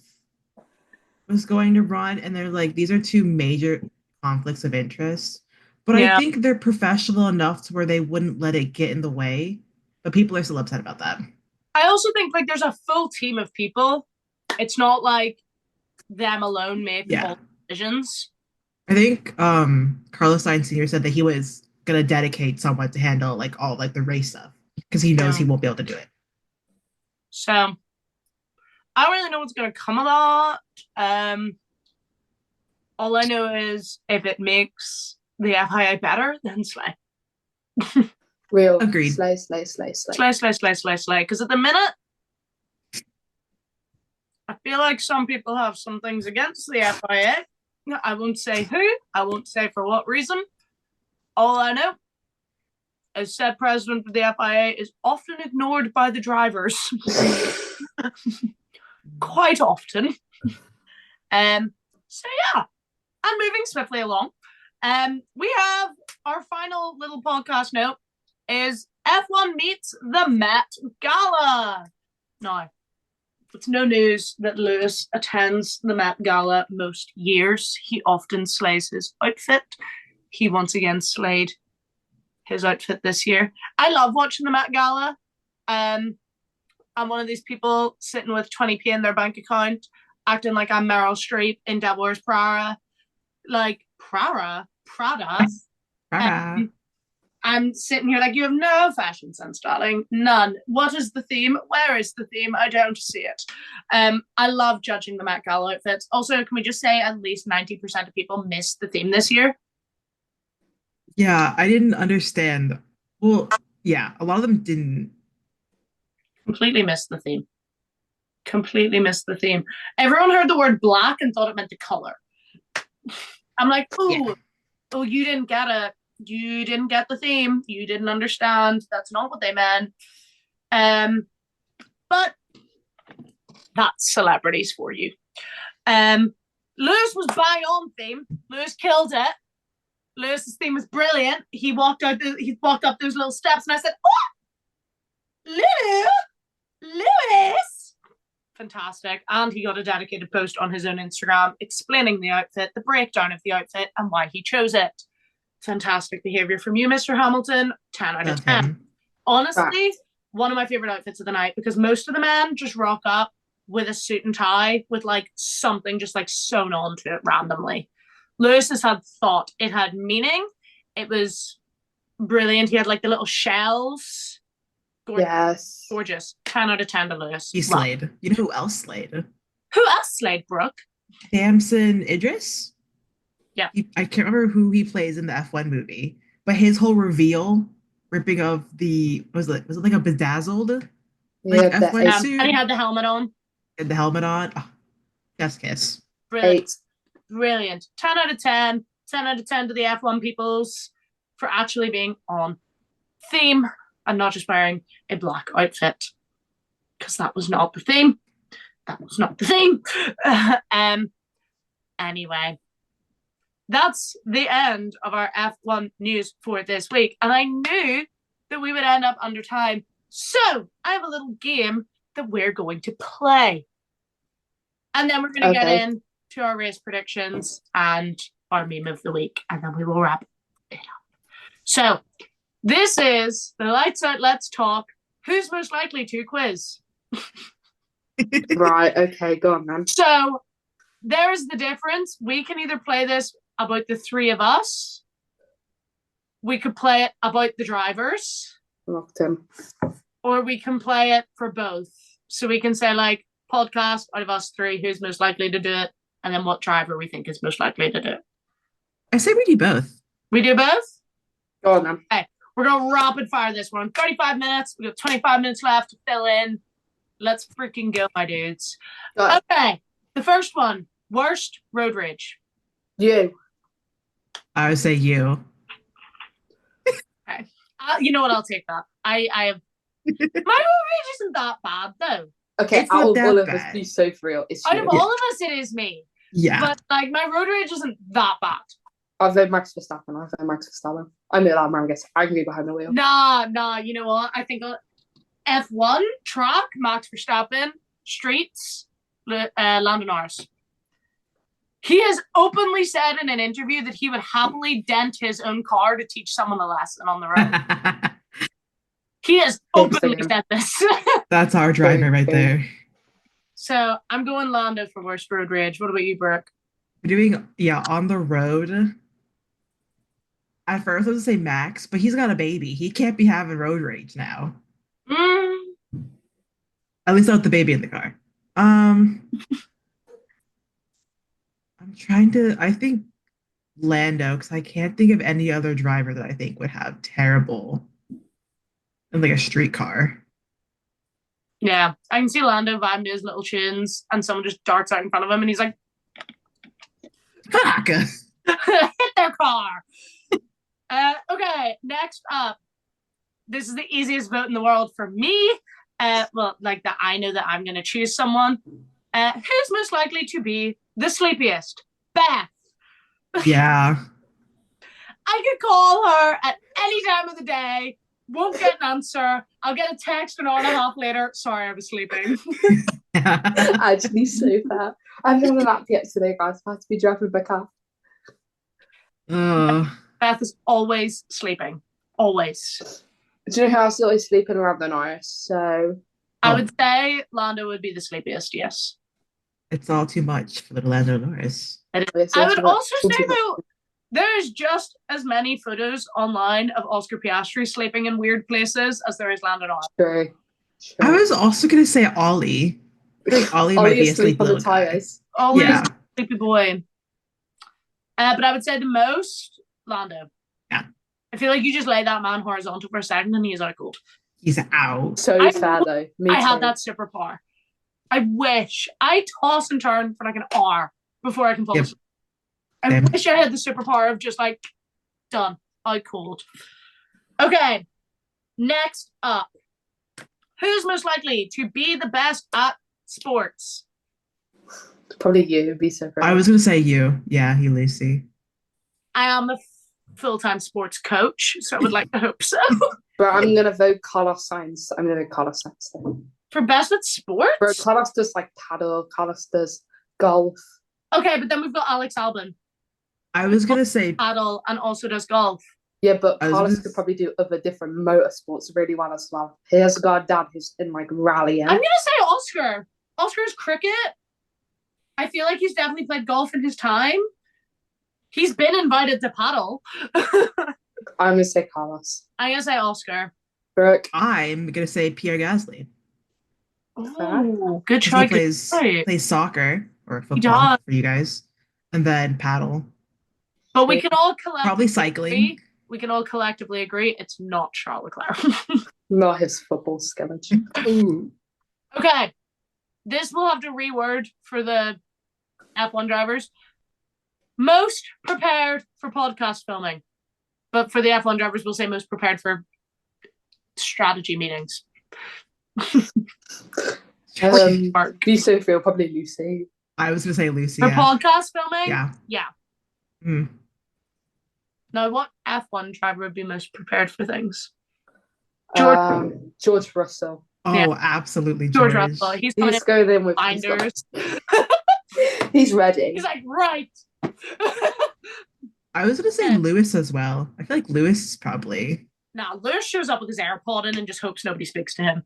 [SPEAKER 4] was going to run. And they're like, these are two major conflicts of interest. But I think they're professional enough to where they wouldn't let it get in the way. But people are still upset about that. I
[SPEAKER 2] also think like there's a full team of people. It's not like them alone make all decisions.
[SPEAKER 4] I think Carlos Sainz Sr. said that he was gonna dedicate someone to handle like all like the race stuff because he knows he won't be able to do it.
[SPEAKER 2] So I don't really know what's gonna come of that. All I know is if it makes the FIA better, then slay.
[SPEAKER 1] Real
[SPEAKER 4] agreed.
[SPEAKER 1] Slay.
[SPEAKER 2] Because at the minute, I feel like some people have some things against the FIA. I won't say who. I won't say for what reason. All I know is said president of the FIA is often ignored by the drivers. Quite often. So yeah, and moving swiftly along. We have our final little podcast note is F1 meets the Met Gala. Now, it's no news that Lewis attends the Met Gala most years. He often slays his outfit. He once again slayed his outfit this year. I love watching the Met Gala. I'm one of these people sitting with 20p in their bank account, acting like I'm Meryl Streep in Devil Wears Prada. Like, Prada? I'm sitting here like, you have no fashion sense, darling. None. What is the theme? Where is the theme? I don't see it. I love judging the Met Gala outfits. Also, can we just say at least 90% of people missed the theme this year?
[SPEAKER 4] Yeah, I didn't understand. Well, yeah, a lot of them didn't.
[SPEAKER 2] Completely missed the theme. Everyone heard the word black and thought it meant the color. I'm like, oh, you didn't get it. You didn't get the theme. You didn't understand. That's not what they meant. But that's celebrities for you. Lewis was bang on theme. Lewis killed it. Lewis's theme was brilliant. He walked up those little steps, and I said, "Oh, Lewis!" Fantastic. And he got a dedicated post on his own Instagram explaining the outfit, the breakdown of the outfit, and why he chose it. Fantastic behavior from you, Mr. Hamilton. 10 out of 10. Honestly, one of my favorite outfits of the night, because most of the men just rock up with a suit and tie with like something just like sewn onto it randomly. Lewis has had thought. It had meaning. It was brilliant. He had like the little shells. Gorgeous.
[SPEAKER 1] Yes.
[SPEAKER 2] Gorgeous. 10 out of 10 to Lewis.
[SPEAKER 4] He slayed. You know who else slayed?
[SPEAKER 2] Who else slayed, Brooke?
[SPEAKER 4] Damson Idris?
[SPEAKER 2] Yeah.
[SPEAKER 4] I can't remember who he plays in the F1 movie, but his whole reveal, ripping of the, was it like a bedazzled like F1 suit?
[SPEAKER 2] And he had the helmet on.
[SPEAKER 4] And the helmet on. Oh, just kiss.
[SPEAKER 2] Brilliant. Brilliant. 10 out of 10. 10 out of 10 to the F1 peoples for actually being on theme and not just wearing a black outfit. Because that was not the theme. Anyway. That's the end of our F1 news for this week. And I knew that we would end up under time. So I have a little game that we're going to play. And then we're going to get into our race predictions and our meme of the week. And then we will wrap it up. So this is the Lights Out, Let's Talk. Who's most likely to quiz?
[SPEAKER 1] Right, okay, go on, man.
[SPEAKER 2] So there's the difference. We can either play this about the three of us. We could play it about the drivers.
[SPEAKER 1] Locked him.
[SPEAKER 2] Or we can play it for both. So we can say, like, podcast out of us three, who's most likely to do it, and then what driver we think is most likely to do it.
[SPEAKER 4] I say we do both.
[SPEAKER 2] We do both?
[SPEAKER 1] Go on, then.
[SPEAKER 2] Okay. We're going to rapid fire this one. 35 minutes. We got 25 minutes left to fill in. Let's freaking go, my dudes. Okay. The first one. Worst road rage.
[SPEAKER 1] You.
[SPEAKER 4] I would say you.
[SPEAKER 2] Okay. You know what? I'll take that. I have... My road rage isn't that bad, though.
[SPEAKER 1] Okay,
[SPEAKER 4] It's
[SPEAKER 1] out
[SPEAKER 4] not
[SPEAKER 1] of
[SPEAKER 4] that
[SPEAKER 1] all of
[SPEAKER 4] bad.
[SPEAKER 1] us, be so for real. It's
[SPEAKER 2] Out
[SPEAKER 1] you.
[SPEAKER 2] of all of us, it is me.
[SPEAKER 4] Yeah.
[SPEAKER 2] But, like, my road rage isn't that bad.
[SPEAKER 1] I vote Max Verstappen. I vote Max Verstappen. I know that man gets angry behind the wheel.
[SPEAKER 2] Nah. You know what? I think F1, track, Max Verstappen, streets, Lando Norris. He has openly said in an interview that he would happily dent his own car to teach someone a lesson on the road. He has openly said this.
[SPEAKER 4] That's our driver right there.
[SPEAKER 2] So I'm going Lando for worst road rage. What about you, Brooke?
[SPEAKER 4] We're doing, on the road. At first, I was going to say Max, but he's got a baby. He can't be having road rage now. At least not with the baby in the car. I'm trying to, I think Lando, because I can't think of any other driver that I think would have terrible in like a street car.
[SPEAKER 2] Yeah, I can see Lando vibing to his little chins, and someone just darts out in front of him, and he's like,
[SPEAKER 4] Fuck!
[SPEAKER 2] hit their car. Okay, next up. This is the easiest vote in the world for me. Well, like that, I know that I'm going to choose someone. Who's most likely to be the sleepiest? Beth.
[SPEAKER 4] Yeah.
[SPEAKER 2] I could call her at any time of the day, won't get an answer. I'll get a text an hour and a half later. Sorry, I was sleeping.
[SPEAKER 1] Actually, so fair. I haven't had a nap yet today, guys. I have to be driving back up.
[SPEAKER 2] Beth is always sleeping. Always.
[SPEAKER 1] Do you know how I was always sleeping around the Norris? So
[SPEAKER 2] I would say Lando would be the sleepiest, yes.
[SPEAKER 4] It's all too much for little Lando Norris.
[SPEAKER 2] I would also say, though, there's just as many photos online of Oscar Piastri sleeping in weird places as there is Lando Norris.
[SPEAKER 1] True.
[SPEAKER 4] I was also going to say Ollie. I think Ollie might be asleep
[SPEAKER 1] on the
[SPEAKER 4] little guy.
[SPEAKER 1] tires.
[SPEAKER 2] Always
[SPEAKER 4] Yeah.
[SPEAKER 2] sleepy boy. But I would say the most, Lando.
[SPEAKER 4] Yeah.
[SPEAKER 2] I feel like you just lay that man horizontal for a second and he's out cold.
[SPEAKER 4] He's out.
[SPEAKER 1] So fair, though. Me
[SPEAKER 2] I
[SPEAKER 1] too.
[SPEAKER 2] had that superpower. I wish. I toss and turn for like an hour before I can fall asleep. I wish I had the superpower of just like, done, out cold. Okay, next up. Who's most likely to be the best at sports?
[SPEAKER 1] Probably you. Be so fair.
[SPEAKER 4] I was going to say you. Yeah, you, Lucy.
[SPEAKER 2] I am a full-time sports coach, so I would like to hope so.
[SPEAKER 1] But I'm going to vote Carlos Sainz. I'm going to vote Carlos Sainz then.
[SPEAKER 2] For best at sports?
[SPEAKER 1] Bro, Carlos does like paddle, Carlos does golf.
[SPEAKER 2] Okay, but then we've got Alex Albon.
[SPEAKER 4] I was going to say
[SPEAKER 2] Paddle and also does golf.
[SPEAKER 1] Yeah, but Carlos could probably do other different motorsports really well as well. He has got a dad who's in like rallying.
[SPEAKER 2] I'm going to say Oscar. Oscar's cricket. I feel like he's definitely played golf in his time. He's been invited to paddle.
[SPEAKER 1] I'm going to say Carlos.
[SPEAKER 2] I'm going to say Oscar.
[SPEAKER 1] Brooke.
[SPEAKER 4] I'm going to say Pierre Gasly.
[SPEAKER 2] Oh, good
[SPEAKER 4] He
[SPEAKER 2] choice.
[SPEAKER 4] plays soccer or football for you guys, and then paddle.
[SPEAKER 2] But we can all
[SPEAKER 4] probably cycling.
[SPEAKER 2] We can all collectively agree it's not Charles Leclerc.
[SPEAKER 1] Not his football skeleton.
[SPEAKER 2] Okay, this will have to reword for the F1 drivers. Most prepared for podcast filming, but for the F1 drivers, we'll say most prepared for strategy meetings.
[SPEAKER 1] Be so feel probably Lucy.
[SPEAKER 4] I was gonna say Lucy.
[SPEAKER 2] For podcast filming?
[SPEAKER 4] Yeah.
[SPEAKER 2] Now, what F1 driver would be most prepared for things?
[SPEAKER 1] George Russell.
[SPEAKER 4] Oh,
[SPEAKER 2] yeah.
[SPEAKER 4] Absolutely,
[SPEAKER 2] George Russell. He's
[SPEAKER 1] going in with
[SPEAKER 2] binders.
[SPEAKER 1] He's ready.
[SPEAKER 2] He's like, right.
[SPEAKER 4] I was gonna say Lewis as well. I feel like Lewis is probably.
[SPEAKER 2] Nah, Lewis shows up with his AirPod in and just hopes nobody speaks to him.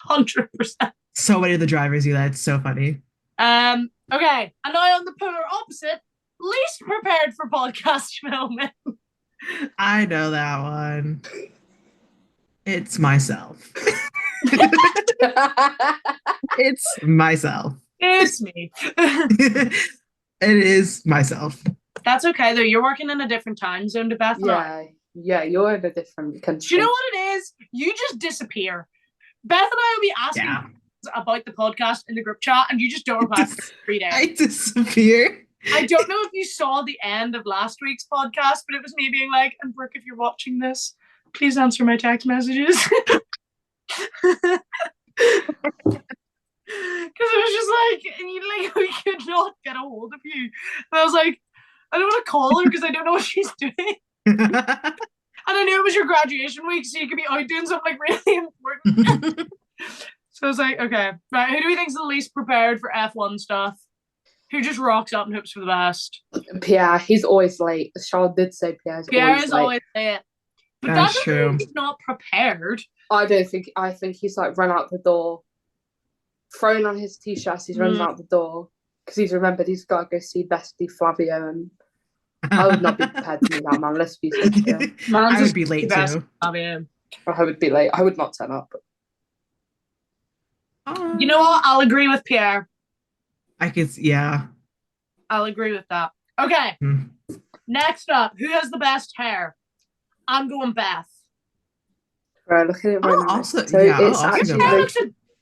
[SPEAKER 2] 100%.
[SPEAKER 4] So many of the drivers do that. It's so funny.
[SPEAKER 2] Okay, and now on the polar opposite, least prepared for podcast filming.
[SPEAKER 4] I know that one. It's myself. It's myself.
[SPEAKER 2] It's me.
[SPEAKER 4] It is myself.
[SPEAKER 2] That's okay, though. You're working in a different time zone to Beth.
[SPEAKER 1] Yeah. Yeah, you're in a different country.
[SPEAKER 2] Do you know what it is? You just disappear. Beth and I will be asking about the podcast in the group chat, and you just don't reply for 3 days.
[SPEAKER 4] I disappear.
[SPEAKER 2] I don't know if you saw the end of last week's podcast, but it was me being like, and Brooke, if you're watching this, please answer my text messages. Because it was just like, and we could not get a hold of you. And I was like, I don't want to call her because I don't know what she's doing. And I knew it was your graduation week, so you could be out doing something like really important. So I was like, okay, right, who do we think is the least prepared for F1 stuff? Who just rocks up and hopes for the best?
[SPEAKER 1] Pierre, he's always late. Charles did say Pierre is always late.
[SPEAKER 2] But that's true. Mean he's not prepared.
[SPEAKER 1] I think he's like run out the door, thrown on his t-shirt, he's running out the door because he's remembered he's got to go see Bestie Flavio, and I would not be prepared to do that, man. Let's be sincere.
[SPEAKER 4] I would be late too.
[SPEAKER 1] I would be late. I would not turn up.
[SPEAKER 2] You know what? I'll agree with Pierre.
[SPEAKER 4] I'll
[SPEAKER 2] agree with that. Okay. Next up, who has the best hair? I'm going Beth.
[SPEAKER 1] Right, look at it right now.
[SPEAKER 4] Also,
[SPEAKER 1] so it's actually
[SPEAKER 2] it looks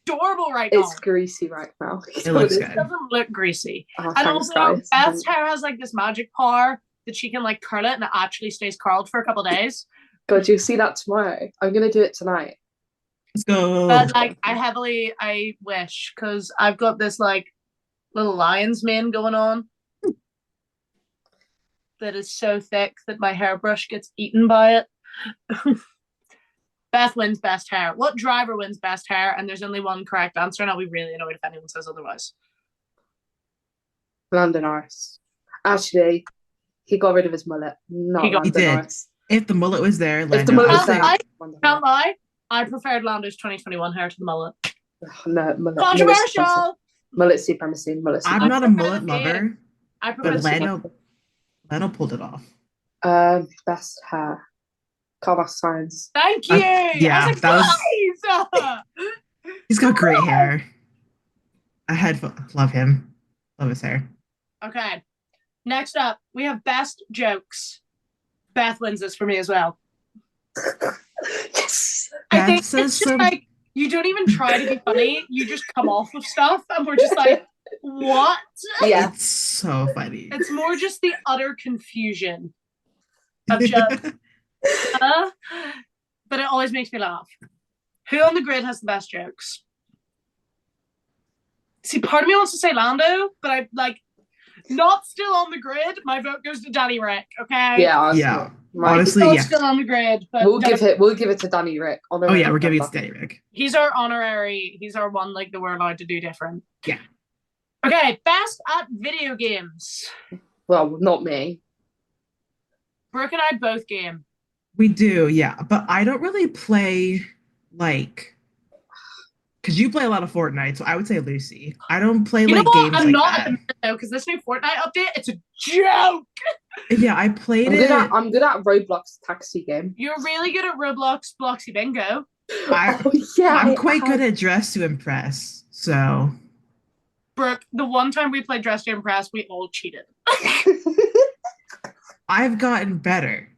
[SPEAKER 2] adorable right now.
[SPEAKER 1] It's greasy right now.
[SPEAKER 4] It looks good.
[SPEAKER 2] It doesn't look greasy.
[SPEAKER 1] And
[SPEAKER 2] also, guys. Beth's hair has like this magic power that she can like curl it and it actually stays curled for a couple of days.
[SPEAKER 1] God, you'll see that tomorrow. I'm going to do it tonight.
[SPEAKER 4] Let's go.
[SPEAKER 2] But like, I wish, because I've got this like little lion's mane going on that is so thick that my hairbrush gets eaten by it. Beth wins best hair. What driver wins best hair? And there's only one correct answer, and I'll be really annoyed if anyone says otherwise.
[SPEAKER 1] Lando Norris. Actually, he got rid of his mullet.
[SPEAKER 4] He did. If the mullet was there,
[SPEAKER 1] if the mullet was there,
[SPEAKER 2] can't lie. I preferred Lando's 2021 hair to the mullet.
[SPEAKER 1] No, mullet.
[SPEAKER 2] Controversial.
[SPEAKER 1] Mullet supremacy.
[SPEAKER 4] I'm not a mullet lover.
[SPEAKER 2] I prefer
[SPEAKER 4] Lando pulled it off.
[SPEAKER 1] Best hair. Carlos Sainz.
[SPEAKER 2] Thank you.
[SPEAKER 4] He's got great hair. Love him. Love his hair.
[SPEAKER 2] Okay. Next up, we have best jokes. Beth wins this for me as well.
[SPEAKER 1] Yes.
[SPEAKER 2] I think it's just like you don't even try to be funny. You just come off of stuff, and we're just like, what?
[SPEAKER 1] Yeah,
[SPEAKER 4] it's so funny.
[SPEAKER 2] It's more just the utter confusion of jokes. But it always makes me laugh. Who on the grid has the best jokes? See, part of me wants to say Lando, but I like not still on the grid. My vote goes to Danny Rick. Okay.
[SPEAKER 1] Yeah.
[SPEAKER 4] Honestly,
[SPEAKER 2] still on the grid, but
[SPEAKER 1] we'll give it to Danny Rick.
[SPEAKER 4] We're giving it to Danny Rick.
[SPEAKER 2] He's our honorary. He's our one like that we're allowed to do different.
[SPEAKER 4] Yeah.
[SPEAKER 2] Okay, best at video games.
[SPEAKER 1] Well, not me.
[SPEAKER 2] Brooke and I both game.
[SPEAKER 4] We do, yeah. But I don't really play, like... Because you play a lot of Fortnite, so I would say Lucy. I don't play, games
[SPEAKER 2] I'm
[SPEAKER 4] like
[SPEAKER 2] not
[SPEAKER 4] that.
[SPEAKER 2] at the minute, though, because this new Fortnite update, it's a joke!
[SPEAKER 4] Yeah, I played
[SPEAKER 1] I'm good at Roblox taxi game.
[SPEAKER 2] You're really good at Roblox Bloxy Bingo.
[SPEAKER 4] I'm quite good at Dress to Impress, so...
[SPEAKER 2] Brooke, the one time we played Dress to Impress, we all cheated.
[SPEAKER 4] I've gotten better.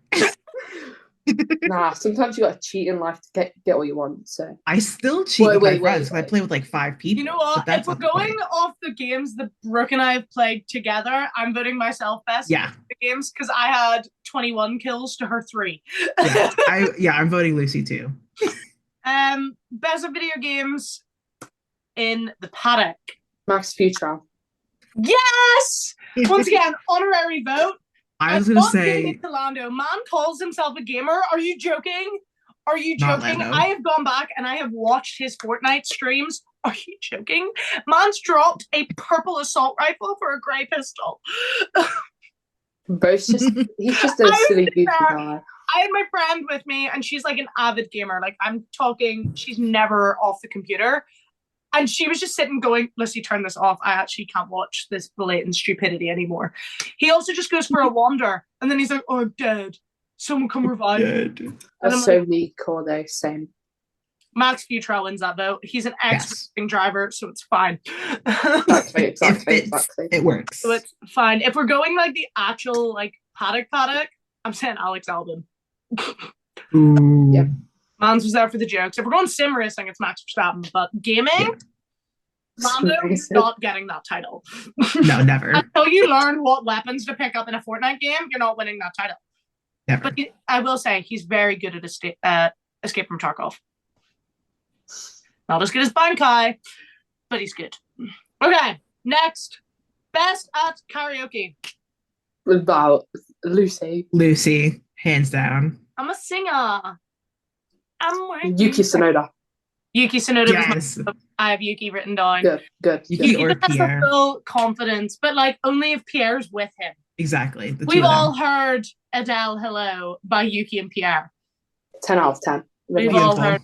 [SPEAKER 1] Nah, sometimes you gotta cheat in life to get what you want. So
[SPEAKER 4] I still cheat with my friends. I play with like 5 people.
[SPEAKER 2] You know what? If we're going off the games that Brooke and I have played together, I'm voting myself best.
[SPEAKER 4] Yeah.
[SPEAKER 2] The games because I had 21 kills to her 3.
[SPEAKER 4] I'm voting Lucy too.
[SPEAKER 2] Best of video games in the paddock.
[SPEAKER 1] Max Futura.
[SPEAKER 2] Yes. Once again, honorary vote.
[SPEAKER 4] I was going to say...
[SPEAKER 2] Lando. Man calls himself a gamer. Are you joking? Are you joking? I have gone back and I have watched his Fortnite streams. Are you joking? Man's dropped a purple assault rifle for a grey pistol.
[SPEAKER 1] He's just a silly goofy guy.
[SPEAKER 2] I had my friend with me and she's like an avid gamer. Like I'm talking, she's never off the computer. And she was just sitting going, Lucy, turn this off. I actually can't watch this blatant stupidity anymore. He also just goes for a wander. And then he's like, oh, I'm dead. Someone come revive me.
[SPEAKER 1] That's so weak, Cordo. Same.
[SPEAKER 2] Max Futrell wins that vote. He's an ex-racing driver, so it's fine.
[SPEAKER 1] Exactly.
[SPEAKER 4] It works.
[SPEAKER 2] So it's fine. If we're going like the actual like paddock, I'm saying Alex Albon.
[SPEAKER 4] Ooh.
[SPEAKER 1] Yep.
[SPEAKER 2] Mans was there for the jokes. If we're going sim racing, it's Max Verstappen. But gaming,
[SPEAKER 4] Yeah.
[SPEAKER 2] Lando is not getting that title.
[SPEAKER 4] No, never.
[SPEAKER 2] Until you learn what weapons to pick up in a Fortnite game, you're not winning that title.
[SPEAKER 4] Never.
[SPEAKER 2] But I will say he's very good at Escape from Tarkov. Not as good as Bankai, but he's good. Okay, next. Best at karaoke.
[SPEAKER 1] About Lucy.
[SPEAKER 4] Lucy, hands down.
[SPEAKER 2] I'm a singer. I'm working.
[SPEAKER 1] Yuki Tsunoda.
[SPEAKER 2] Yuki Tsunoda
[SPEAKER 4] Yes.
[SPEAKER 2] I have Yuki written down.
[SPEAKER 1] Good.
[SPEAKER 4] Yuki or
[SPEAKER 2] He has
[SPEAKER 4] Pierre.
[SPEAKER 2] the full confidence, but like only if Pierre's with him.
[SPEAKER 4] Exactly. The two
[SPEAKER 2] We've
[SPEAKER 4] of them.
[SPEAKER 2] all heard Adele Hello by Yuki and Pierre.
[SPEAKER 1] 10 out of 10.
[SPEAKER 2] We've all heard.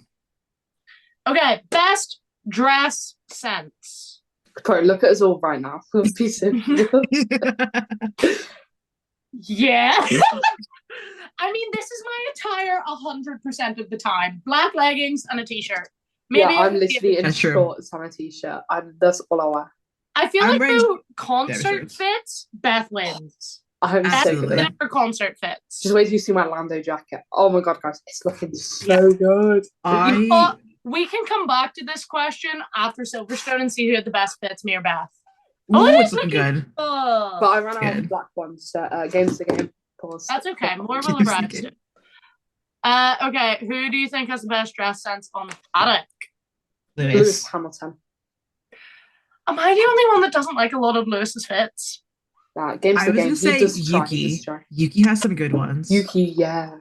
[SPEAKER 2] Okay, best dress sense.
[SPEAKER 1] Bro, look at us all right now. Be simple.
[SPEAKER 2] Yeah. I mean, this is my attire 100% of the time. Black leggings and a t-shirt. Maybe
[SPEAKER 1] yeah, I'm literally in
[SPEAKER 4] That's true.
[SPEAKER 1] shorts and a t-shirt. That's all I wear.
[SPEAKER 2] I feel
[SPEAKER 4] I'm
[SPEAKER 2] like
[SPEAKER 4] wearing
[SPEAKER 2] through concert
[SPEAKER 4] shirts.
[SPEAKER 2] fits, Beth wins.
[SPEAKER 1] I'm so
[SPEAKER 4] Absolutely.
[SPEAKER 1] good.
[SPEAKER 2] Beth for concert fits.
[SPEAKER 1] Just wait till you see my Lando jacket. Oh my god, guys, it's looking so good.
[SPEAKER 2] You know what? We can come back to this question after Silverstone and see who had the best fits, me or Beth.
[SPEAKER 4] Ooh,
[SPEAKER 2] it
[SPEAKER 4] it's
[SPEAKER 2] is
[SPEAKER 4] looking good.
[SPEAKER 2] Oh,
[SPEAKER 1] But I ran out
[SPEAKER 4] Good.
[SPEAKER 1] of black ones, so game's the game. Pause.
[SPEAKER 2] that's okay. More will
[SPEAKER 4] Just
[SPEAKER 2] arrive
[SPEAKER 4] thinking.
[SPEAKER 2] soon. Okay, who do you think has the best dress sense on the paddock?
[SPEAKER 1] Lewis
[SPEAKER 4] Lewis.
[SPEAKER 1] Hamilton.
[SPEAKER 2] Am I the only one that doesn't like a lot of Lewis's fits?
[SPEAKER 1] Game's
[SPEAKER 4] I
[SPEAKER 1] the
[SPEAKER 4] was
[SPEAKER 1] game.
[SPEAKER 4] gonna say
[SPEAKER 1] He does try.
[SPEAKER 4] Yuki.
[SPEAKER 1] He does try.
[SPEAKER 4] Yuki has some good ones.
[SPEAKER 1] Yuki, yeah.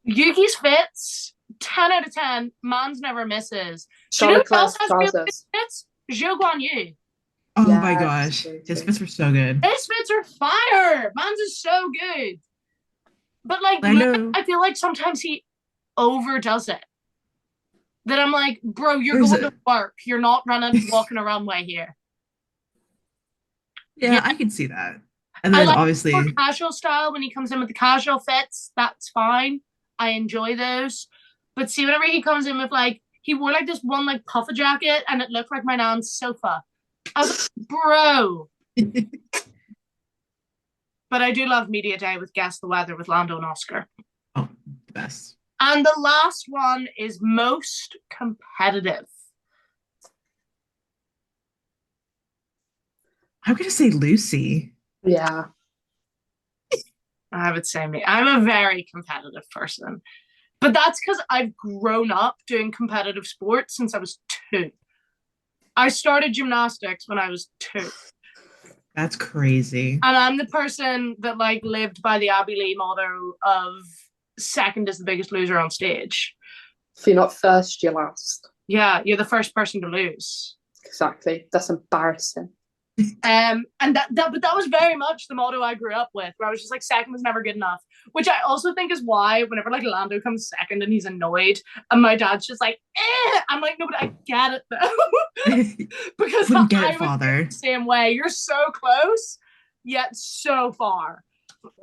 [SPEAKER 2] Yuki's fits, 10 out of 10. Man's never misses. Do you know
[SPEAKER 1] Charlotte
[SPEAKER 2] who else
[SPEAKER 1] Claire's
[SPEAKER 2] has really good
[SPEAKER 1] trousers.
[SPEAKER 2] fits? Zhou Guanyu.
[SPEAKER 4] Oh
[SPEAKER 1] Yes,
[SPEAKER 4] my gosh.
[SPEAKER 1] true,
[SPEAKER 4] His
[SPEAKER 1] true.
[SPEAKER 4] fits were so good.
[SPEAKER 2] His fits are fire. Man's is so good. But like,
[SPEAKER 4] I know.
[SPEAKER 2] I feel like sometimes he overdoes it. That I'm like, bro, you're
[SPEAKER 4] There's
[SPEAKER 2] going
[SPEAKER 4] a-
[SPEAKER 2] to work. You're not walking a runway here.
[SPEAKER 4] Yeah,
[SPEAKER 2] Yeah.
[SPEAKER 4] I can see that. And
[SPEAKER 2] I
[SPEAKER 4] then
[SPEAKER 2] like
[SPEAKER 4] obviously
[SPEAKER 2] more casual style when he comes in with the casual fits. That's fine. I enjoy those. But see, whenever he comes in with like, he wore like this one like puffer jacket and it looked like my nan's sofa. I was like, bro. But I do love Media Day with Guess the Weather with Lando and Oscar.
[SPEAKER 4] oh, the best.
[SPEAKER 2] And the last one is most competitive.
[SPEAKER 4] I'm gonna say Lucy.
[SPEAKER 1] Yeah.
[SPEAKER 2] I would say me. I'm a very competitive person. But that's because I've grown up doing competitive sports since I was 2. I started gymnastics when I was 2.
[SPEAKER 4] That's crazy.
[SPEAKER 2] And I'm the person that like lived by the Abby Lee motto of second is the biggest loser on stage.
[SPEAKER 1] If you're not first, you're last.
[SPEAKER 2] Yeah, you're the first person to lose.
[SPEAKER 1] Exactly. That's embarrassing.
[SPEAKER 2] And that was very much the motto I grew up with, where I was just like, second was never good enough. Which I also think is why whenever like Lando comes second and he's annoyed, and my dad's just like, I'm like, no, but I get it though. Because
[SPEAKER 4] Wouldn't get
[SPEAKER 2] I
[SPEAKER 4] it,
[SPEAKER 2] would
[SPEAKER 4] father.
[SPEAKER 2] feel the same way. You're so close, yet so far.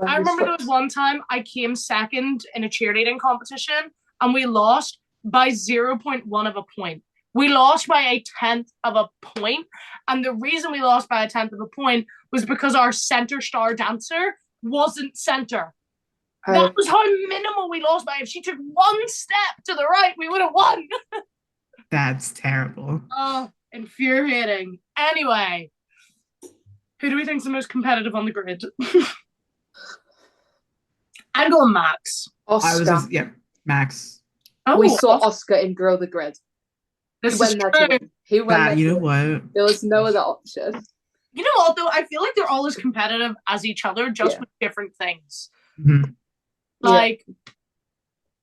[SPEAKER 2] I remember there was one time I came second in a cheerleading competition and we lost by 0.1 of a point. We lost by a 10th of a point. And the reason we lost by a 10th of a point was because our center star dancer wasn't center. That was how minimal we lost by. If she took one step to the right, we would have won.
[SPEAKER 4] That's terrible.
[SPEAKER 2] Oh, infuriating. Anyway, who do we think is the most competitive on the grid? I'm going Max.
[SPEAKER 1] Oscar.
[SPEAKER 4] Max.
[SPEAKER 2] Oh,
[SPEAKER 1] We saw Oscar in Grow the Grid.
[SPEAKER 2] this
[SPEAKER 1] He
[SPEAKER 2] is
[SPEAKER 1] went there to
[SPEAKER 2] true.
[SPEAKER 1] win. He went there
[SPEAKER 4] You
[SPEAKER 1] to
[SPEAKER 4] know
[SPEAKER 1] win.
[SPEAKER 4] what?
[SPEAKER 1] There was no other option.
[SPEAKER 2] You know what, though? I feel like they're all as competitive as each other, just
[SPEAKER 1] Yeah.
[SPEAKER 2] with different things.
[SPEAKER 4] Mhm.
[SPEAKER 2] Like,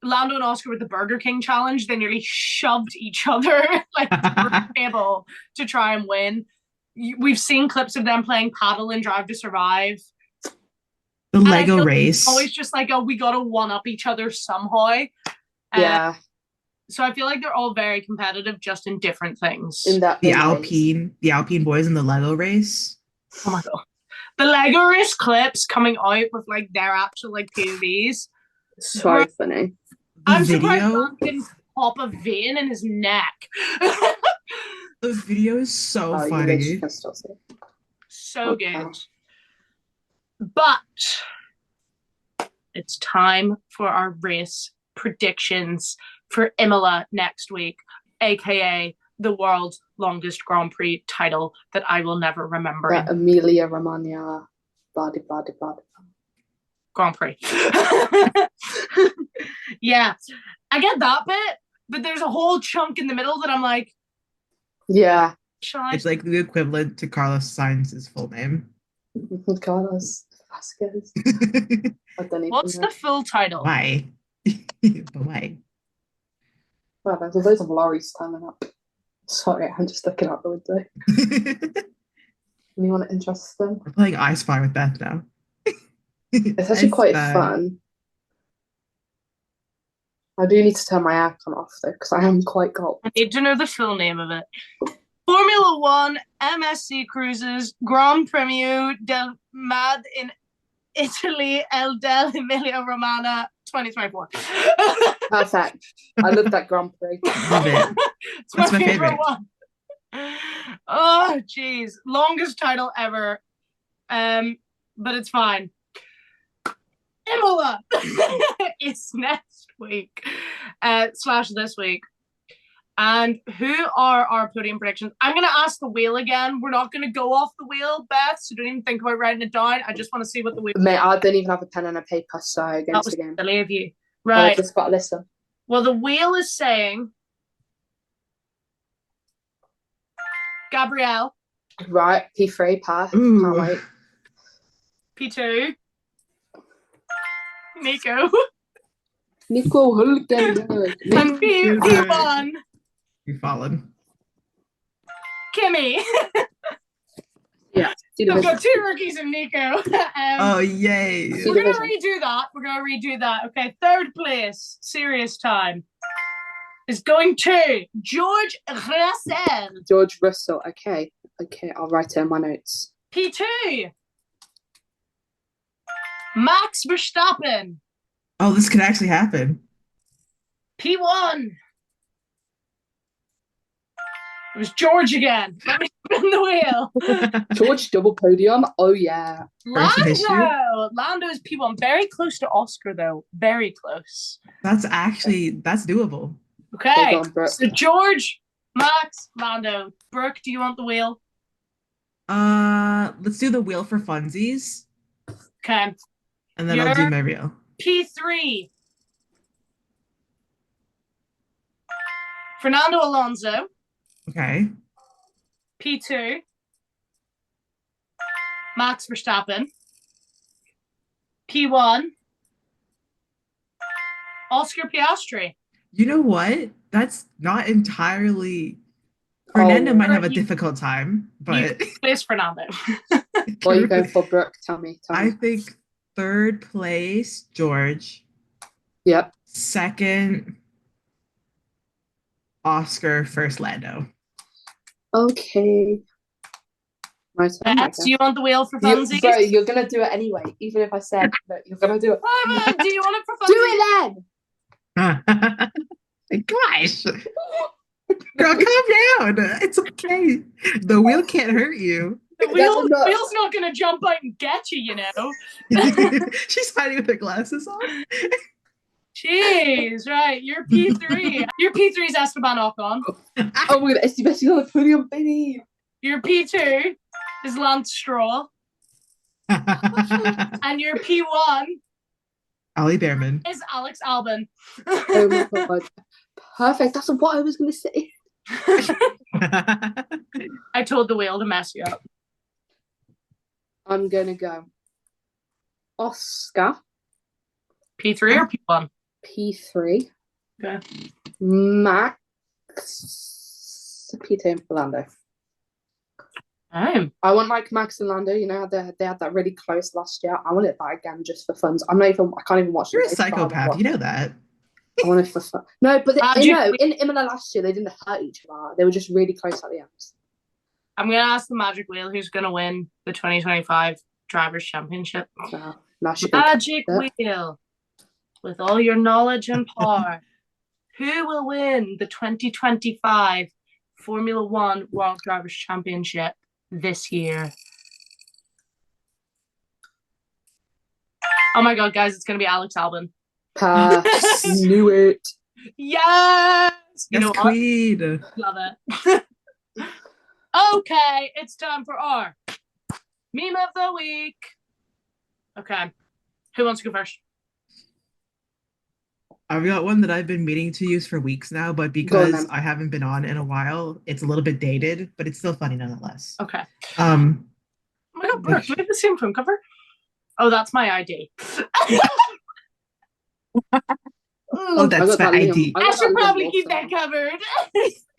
[SPEAKER 2] Lando and Oscar with the Burger King challenge, they nearly shoved each other like to the table to try and win. We've seen clips of them playing paddle and Drive to Survive.
[SPEAKER 4] The
[SPEAKER 2] And I
[SPEAKER 4] Lego
[SPEAKER 2] feel like
[SPEAKER 4] race.
[SPEAKER 2] it's always just like, oh, we gotta one up each other somehow.
[SPEAKER 1] Yeah.
[SPEAKER 2] So I feel like they're all very competitive, just in different things.
[SPEAKER 1] In that
[SPEAKER 4] the
[SPEAKER 1] in ways.
[SPEAKER 4] Alpine boys in the Lego race.
[SPEAKER 2] Oh my god. The Lego race clips coming out with like their actual like POVs.
[SPEAKER 1] So funny.
[SPEAKER 2] I'm
[SPEAKER 4] The
[SPEAKER 2] surprised
[SPEAKER 4] video,
[SPEAKER 2] Grant didn't pop a vein in his neck.
[SPEAKER 4] the video is so
[SPEAKER 1] Oh, you
[SPEAKER 4] funny.
[SPEAKER 1] literally can still see it.
[SPEAKER 2] So
[SPEAKER 1] Okay.
[SPEAKER 2] good. But it's time for our race predictions for Imola next week, aka the world's longest Grand Prix title that I will never remember.
[SPEAKER 1] Emilia Romagna, blah, blah, blah, blah.
[SPEAKER 2] Grand Prix. Yeah, I get that bit, but there's a whole chunk in the middle that I'm like,
[SPEAKER 1] yeah.
[SPEAKER 4] It's like the equivalent to Carlos Sainz's full name.
[SPEAKER 1] Carlos Vasquez.
[SPEAKER 2] What's the full title?
[SPEAKER 4] Why? But why?
[SPEAKER 1] Well, there's loads of lorries standing up. Sorry, I'm just looking out the window. Anyone interesting?
[SPEAKER 4] We're playing I Spy with Beth now.
[SPEAKER 1] It's actually quite fun. I do need to turn my aircon off though, because I am quite cold.
[SPEAKER 2] I need to know the full name of it. Formula One MSC Cruises Grand Premio del Mad in Italy del Emilia Romagna 2024.
[SPEAKER 1] Perfect. I love that Grand Prix.
[SPEAKER 4] Love it.
[SPEAKER 2] It's my favorite one. Oh, jeez. Longest title ever. But it's fine. Imola is next week / this week. And who are our podium predictions? I'm going to ask the wheel again. We're not going to go off the wheel, Beth, so don't even think about writing it down. I just want to see what the wheel...
[SPEAKER 1] Mate, I don't even have a pen and a paper, so against the game.
[SPEAKER 2] That was silly of you. Right.
[SPEAKER 1] I just got to listen.
[SPEAKER 2] Well, the wheel is saying... Gabrielle.
[SPEAKER 1] Right, P3, pass. Can't wait.
[SPEAKER 2] P2. Nico.
[SPEAKER 1] Nico Hulkenberg.
[SPEAKER 2] And P1.
[SPEAKER 4] You've fallen.
[SPEAKER 2] Kimmy.
[SPEAKER 1] Yeah.
[SPEAKER 2] I've got 2 rookies and Nico.
[SPEAKER 4] Oh, yay.
[SPEAKER 2] We're going to redo that. Okay, 3rd place, serious time, is going to George Russell.
[SPEAKER 1] George Russell, okay. Okay, I'll write it in my notes.
[SPEAKER 2] P2. Max Verstappen.
[SPEAKER 4] Oh, this could actually happen.
[SPEAKER 2] P1. It was George again. Let me spin the wheel.
[SPEAKER 1] George double podium. Oh yeah.
[SPEAKER 2] Lando's P1. Very close to Oscar though. Very close.
[SPEAKER 4] That's doable.
[SPEAKER 2] Okay.
[SPEAKER 1] On,
[SPEAKER 2] so George, Max, Lando. Brooke, do you want the wheel?
[SPEAKER 4] Let's do the wheel for funsies.
[SPEAKER 2] Okay.
[SPEAKER 4] And then I'll do my reel.
[SPEAKER 2] P3. Fernando Alonso.
[SPEAKER 4] Okay.
[SPEAKER 2] P2. Max Verstappen. P1. Oscar Piastri.
[SPEAKER 1] You
[SPEAKER 4] know what? That's not entirely... Fernando might have a difficult time, but...
[SPEAKER 2] Place Fernando.
[SPEAKER 1] What are you going for, Brooke? Tell me.
[SPEAKER 4] I think 3rd place, George.
[SPEAKER 1] Yep.
[SPEAKER 4] 2nd, Oscar. 1st, Lando.
[SPEAKER 1] Okay. My turn.
[SPEAKER 2] Beth, do you want the wheel for funsies?
[SPEAKER 1] Bro, you're going to do it anyway, even if I said that you're going to do it.
[SPEAKER 2] Do you want it for funsies?
[SPEAKER 1] Do it then!
[SPEAKER 4] Gosh! Girl, calm down. It's okay. The wheel can't hurt you.
[SPEAKER 2] The wheel's not going to jump out and get you, you know.
[SPEAKER 1] She's hiding with her glasses on.
[SPEAKER 2] Jeez, right. You're P3. Your P3 is Esteban Ocon.
[SPEAKER 1] Oh my god, Esteban's on the podium, baby.
[SPEAKER 2] Your P2 is Lance Stroll. And your P1
[SPEAKER 4] Ollie Behrman
[SPEAKER 2] is Alex Albon.
[SPEAKER 1] Oh my god. Perfect. That's what I was going to say.
[SPEAKER 2] I told the wheel to mess you up.
[SPEAKER 1] I'm going to go Oscar.
[SPEAKER 2] P3 or P1?
[SPEAKER 1] P3.
[SPEAKER 2] Okay.
[SPEAKER 1] Max. P2 and Lando.
[SPEAKER 2] I
[SPEAKER 1] want like Max and Lando, you know, they had that really close last year. I want it back again just for fun. I can't even watch it.
[SPEAKER 4] You're a psychopath, you know that.
[SPEAKER 1] I want it for fun. No, but in Imola last year, they didn't hurt each other. They were just really close at the end.
[SPEAKER 2] I'm going to ask the Magic Wheel who's going to win the 2025 Drivers' Championship. Magic Wheel, with all your knowledge and power, who will win the 2025 Formula One World Drivers' Championship this year? Oh my god, guys, it's gonna be Alex Albon.
[SPEAKER 1] Pass. Knew it.
[SPEAKER 2] Yes! You know
[SPEAKER 4] Yes,
[SPEAKER 2] what?
[SPEAKER 4] queen.
[SPEAKER 2] Love it. Okay, it's time for our meme of the week. Okay. Who wants to go first?
[SPEAKER 4] I've got one that I've been meaning to use for weeks now, but because I haven't been on in a while, it's a little bit dated, but it's still funny nonetheless.
[SPEAKER 2] Okay.
[SPEAKER 4] Oh
[SPEAKER 2] my god, Brooke, do we have the same phone cover? Oh, that's my ID.
[SPEAKER 4] Oh, that's my ID.
[SPEAKER 2] I should probably keep that covered.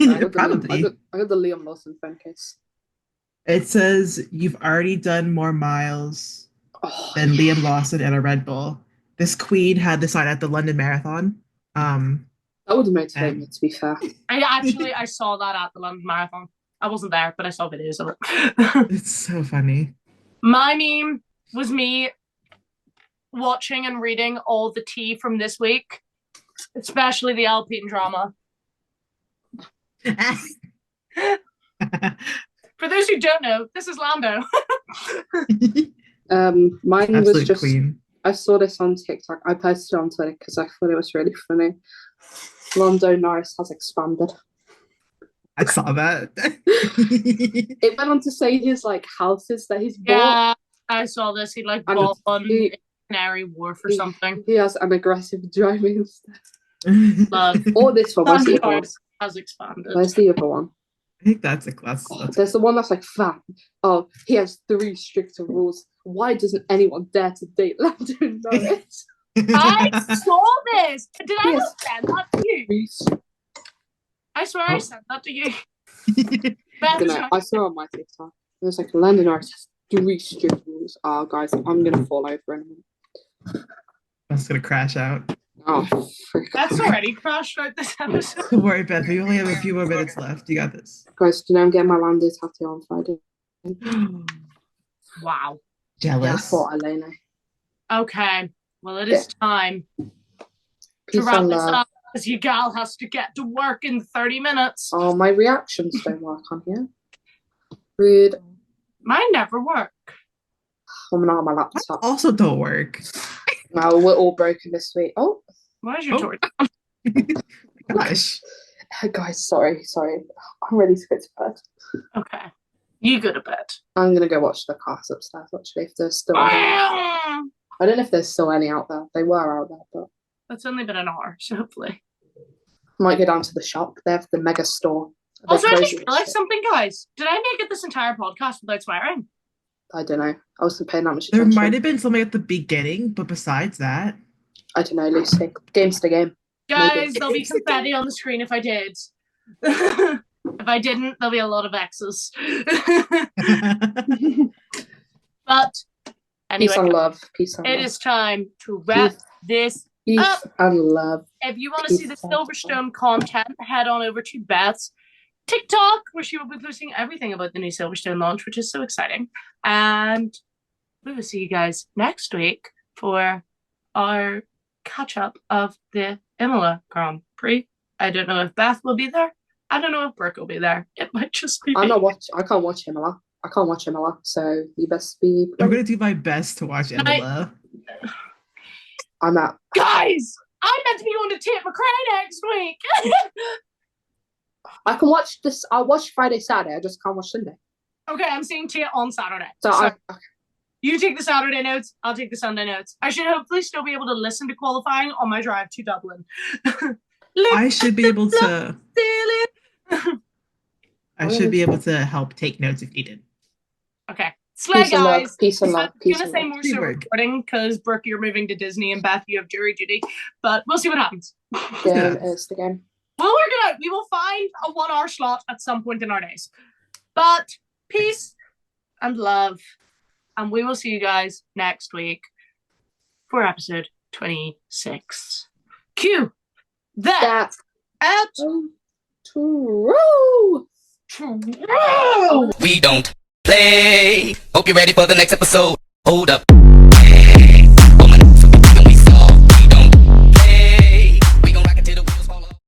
[SPEAKER 1] I got the Liam Lawson phone case.
[SPEAKER 4] It says you've already done more miles than Liam Lawson at a Red Bull. This queen had the sign at the London Marathon.
[SPEAKER 1] That would motivate me, to be fair.
[SPEAKER 2] I saw that at the London Marathon. I wasn't there, but I saw videos of it.
[SPEAKER 4] It's so funny.
[SPEAKER 2] My meme was me watching and reading all the tea from this week, especially the Alpine drama. For those who don't know, this is Lando.
[SPEAKER 1] Mine
[SPEAKER 4] Absolute
[SPEAKER 1] was just
[SPEAKER 4] queen.
[SPEAKER 1] I saw this on TikTok. I posted it on Twitter because I thought it was really funny. Lando Norris has expanded.
[SPEAKER 4] I saw that.
[SPEAKER 1] It went on to say his houses that he's bought.
[SPEAKER 2] Yeah, I saw this. He bought one in Canary Wharf or something.
[SPEAKER 1] He has an aggressive driving
[SPEAKER 4] I
[SPEAKER 2] Love.
[SPEAKER 1] Or this one. Where's the other one?
[SPEAKER 2] Has expanded.
[SPEAKER 1] Where's the other one?
[SPEAKER 4] think that's a class.
[SPEAKER 1] There's the one that's fat. Oh, he has 3 stricter rules. Why doesn't anyone dare to date Lando Norris?
[SPEAKER 2] I saw this. Did I not send that to you? I swear I sent that to you.
[SPEAKER 1] I saw on my TikTok. It was Lando Norris has 3 strict rules. Oh, guys, I'm gonna fall over in a minute.
[SPEAKER 4] That's gonna crash out.
[SPEAKER 1] Oh, frick.
[SPEAKER 2] That's already crashed out this episode.
[SPEAKER 4] Don't worry, Beth. We only have a few more minutes left. You got this.
[SPEAKER 1] Guys, do you know I'm getting my Lando tattoo on Friday?
[SPEAKER 2] Wow.
[SPEAKER 4] Jealous.
[SPEAKER 1] I thought Elena.
[SPEAKER 2] Okay. Well, it is time to
[SPEAKER 1] Peace
[SPEAKER 2] wrap
[SPEAKER 1] and
[SPEAKER 2] this
[SPEAKER 1] love.
[SPEAKER 2] up, as your gal has to get to work in 30 minutes.
[SPEAKER 1] Oh, my reactions don't work on here. Rude.
[SPEAKER 2] Mine never work.
[SPEAKER 1] I'm not on my laptop.
[SPEAKER 4] Also don't work.
[SPEAKER 1] No, we're all broken this week. Oh.
[SPEAKER 2] Why is your torch?
[SPEAKER 4] Gosh.
[SPEAKER 1] Guys, sorry. I'm ready to go to bed.
[SPEAKER 2] Okay. You go to bed.
[SPEAKER 1] I'm going to go watch the cars upstairs, actually, if there's still any. I don't know if there's still any out there. They were out there, but...
[SPEAKER 2] It's only been an hour, so hopefully.
[SPEAKER 1] Might go down to the shop. They have the mega store.
[SPEAKER 2] Also, I just realised something, guys. Did I make it this entire podcast without swearing?
[SPEAKER 1] I don't know. I wasn't paying that much
[SPEAKER 4] There
[SPEAKER 1] attention.
[SPEAKER 4] might have been something at the beginning, but besides that...
[SPEAKER 1] I don't know, Lucy. Game's the game.
[SPEAKER 2] Guys,
[SPEAKER 1] Maybe.
[SPEAKER 2] there'll be confetti on the screen if I did. If I didn't, there'll be a lot of X's. But anyway,
[SPEAKER 1] Peace and love. Peace and love.
[SPEAKER 2] it is time to wrap this
[SPEAKER 1] Peace
[SPEAKER 2] up.
[SPEAKER 1] and love.
[SPEAKER 2] If you want to see the Silverstone content, head on over to Beth's TikTok, where she will be posting everything about the new Silverstone launch, which is so exciting. And we will see you guys next week for our catch-up of the Imola Grand Prix. I don't know if Beth will be there. I don't know if Brooke will be there. It might just be
[SPEAKER 1] I
[SPEAKER 2] me.
[SPEAKER 1] can't watch Imola. I can't watch Imola, so you best be...
[SPEAKER 4] I'm going to do my best to watch Imola.
[SPEAKER 1] I'm out.
[SPEAKER 2] Guys! I'm meant to be going to Tate McRae next week!
[SPEAKER 1] I can watch this. I'll watch Friday, Saturday. I just can't watch Sunday.
[SPEAKER 2] Okay, I'm seeing Tate on Saturday.
[SPEAKER 1] So
[SPEAKER 2] You take the Saturday notes, I'll take the Sunday notes. I should hopefully still be able to listen to qualifying on my drive to Dublin.
[SPEAKER 4] I should be able to... I should be able to help take notes if needed.
[SPEAKER 2] Okay. Slay,
[SPEAKER 1] Peace and love.
[SPEAKER 2] guys.
[SPEAKER 1] Peace and love.
[SPEAKER 2] I'm
[SPEAKER 1] Peace
[SPEAKER 2] going to
[SPEAKER 1] and
[SPEAKER 2] say
[SPEAKER 1] love.
[SPEAKER 2] more so recording because, Brooke, you're moving to Disney and Beth, you have jury duty. But we'll see what happens.
[SPEAKER 1] Game is the game.
[SPEAKER 2] We'll work it out. We will find a 1-hour slot at some point in our days. But peace and love. And we will see you guys next week for episode 26. Cue that at
[SPEAKER 1] true.
[SPEAKER 3] We don't play. Hope you're ready for the next episode. Hold up.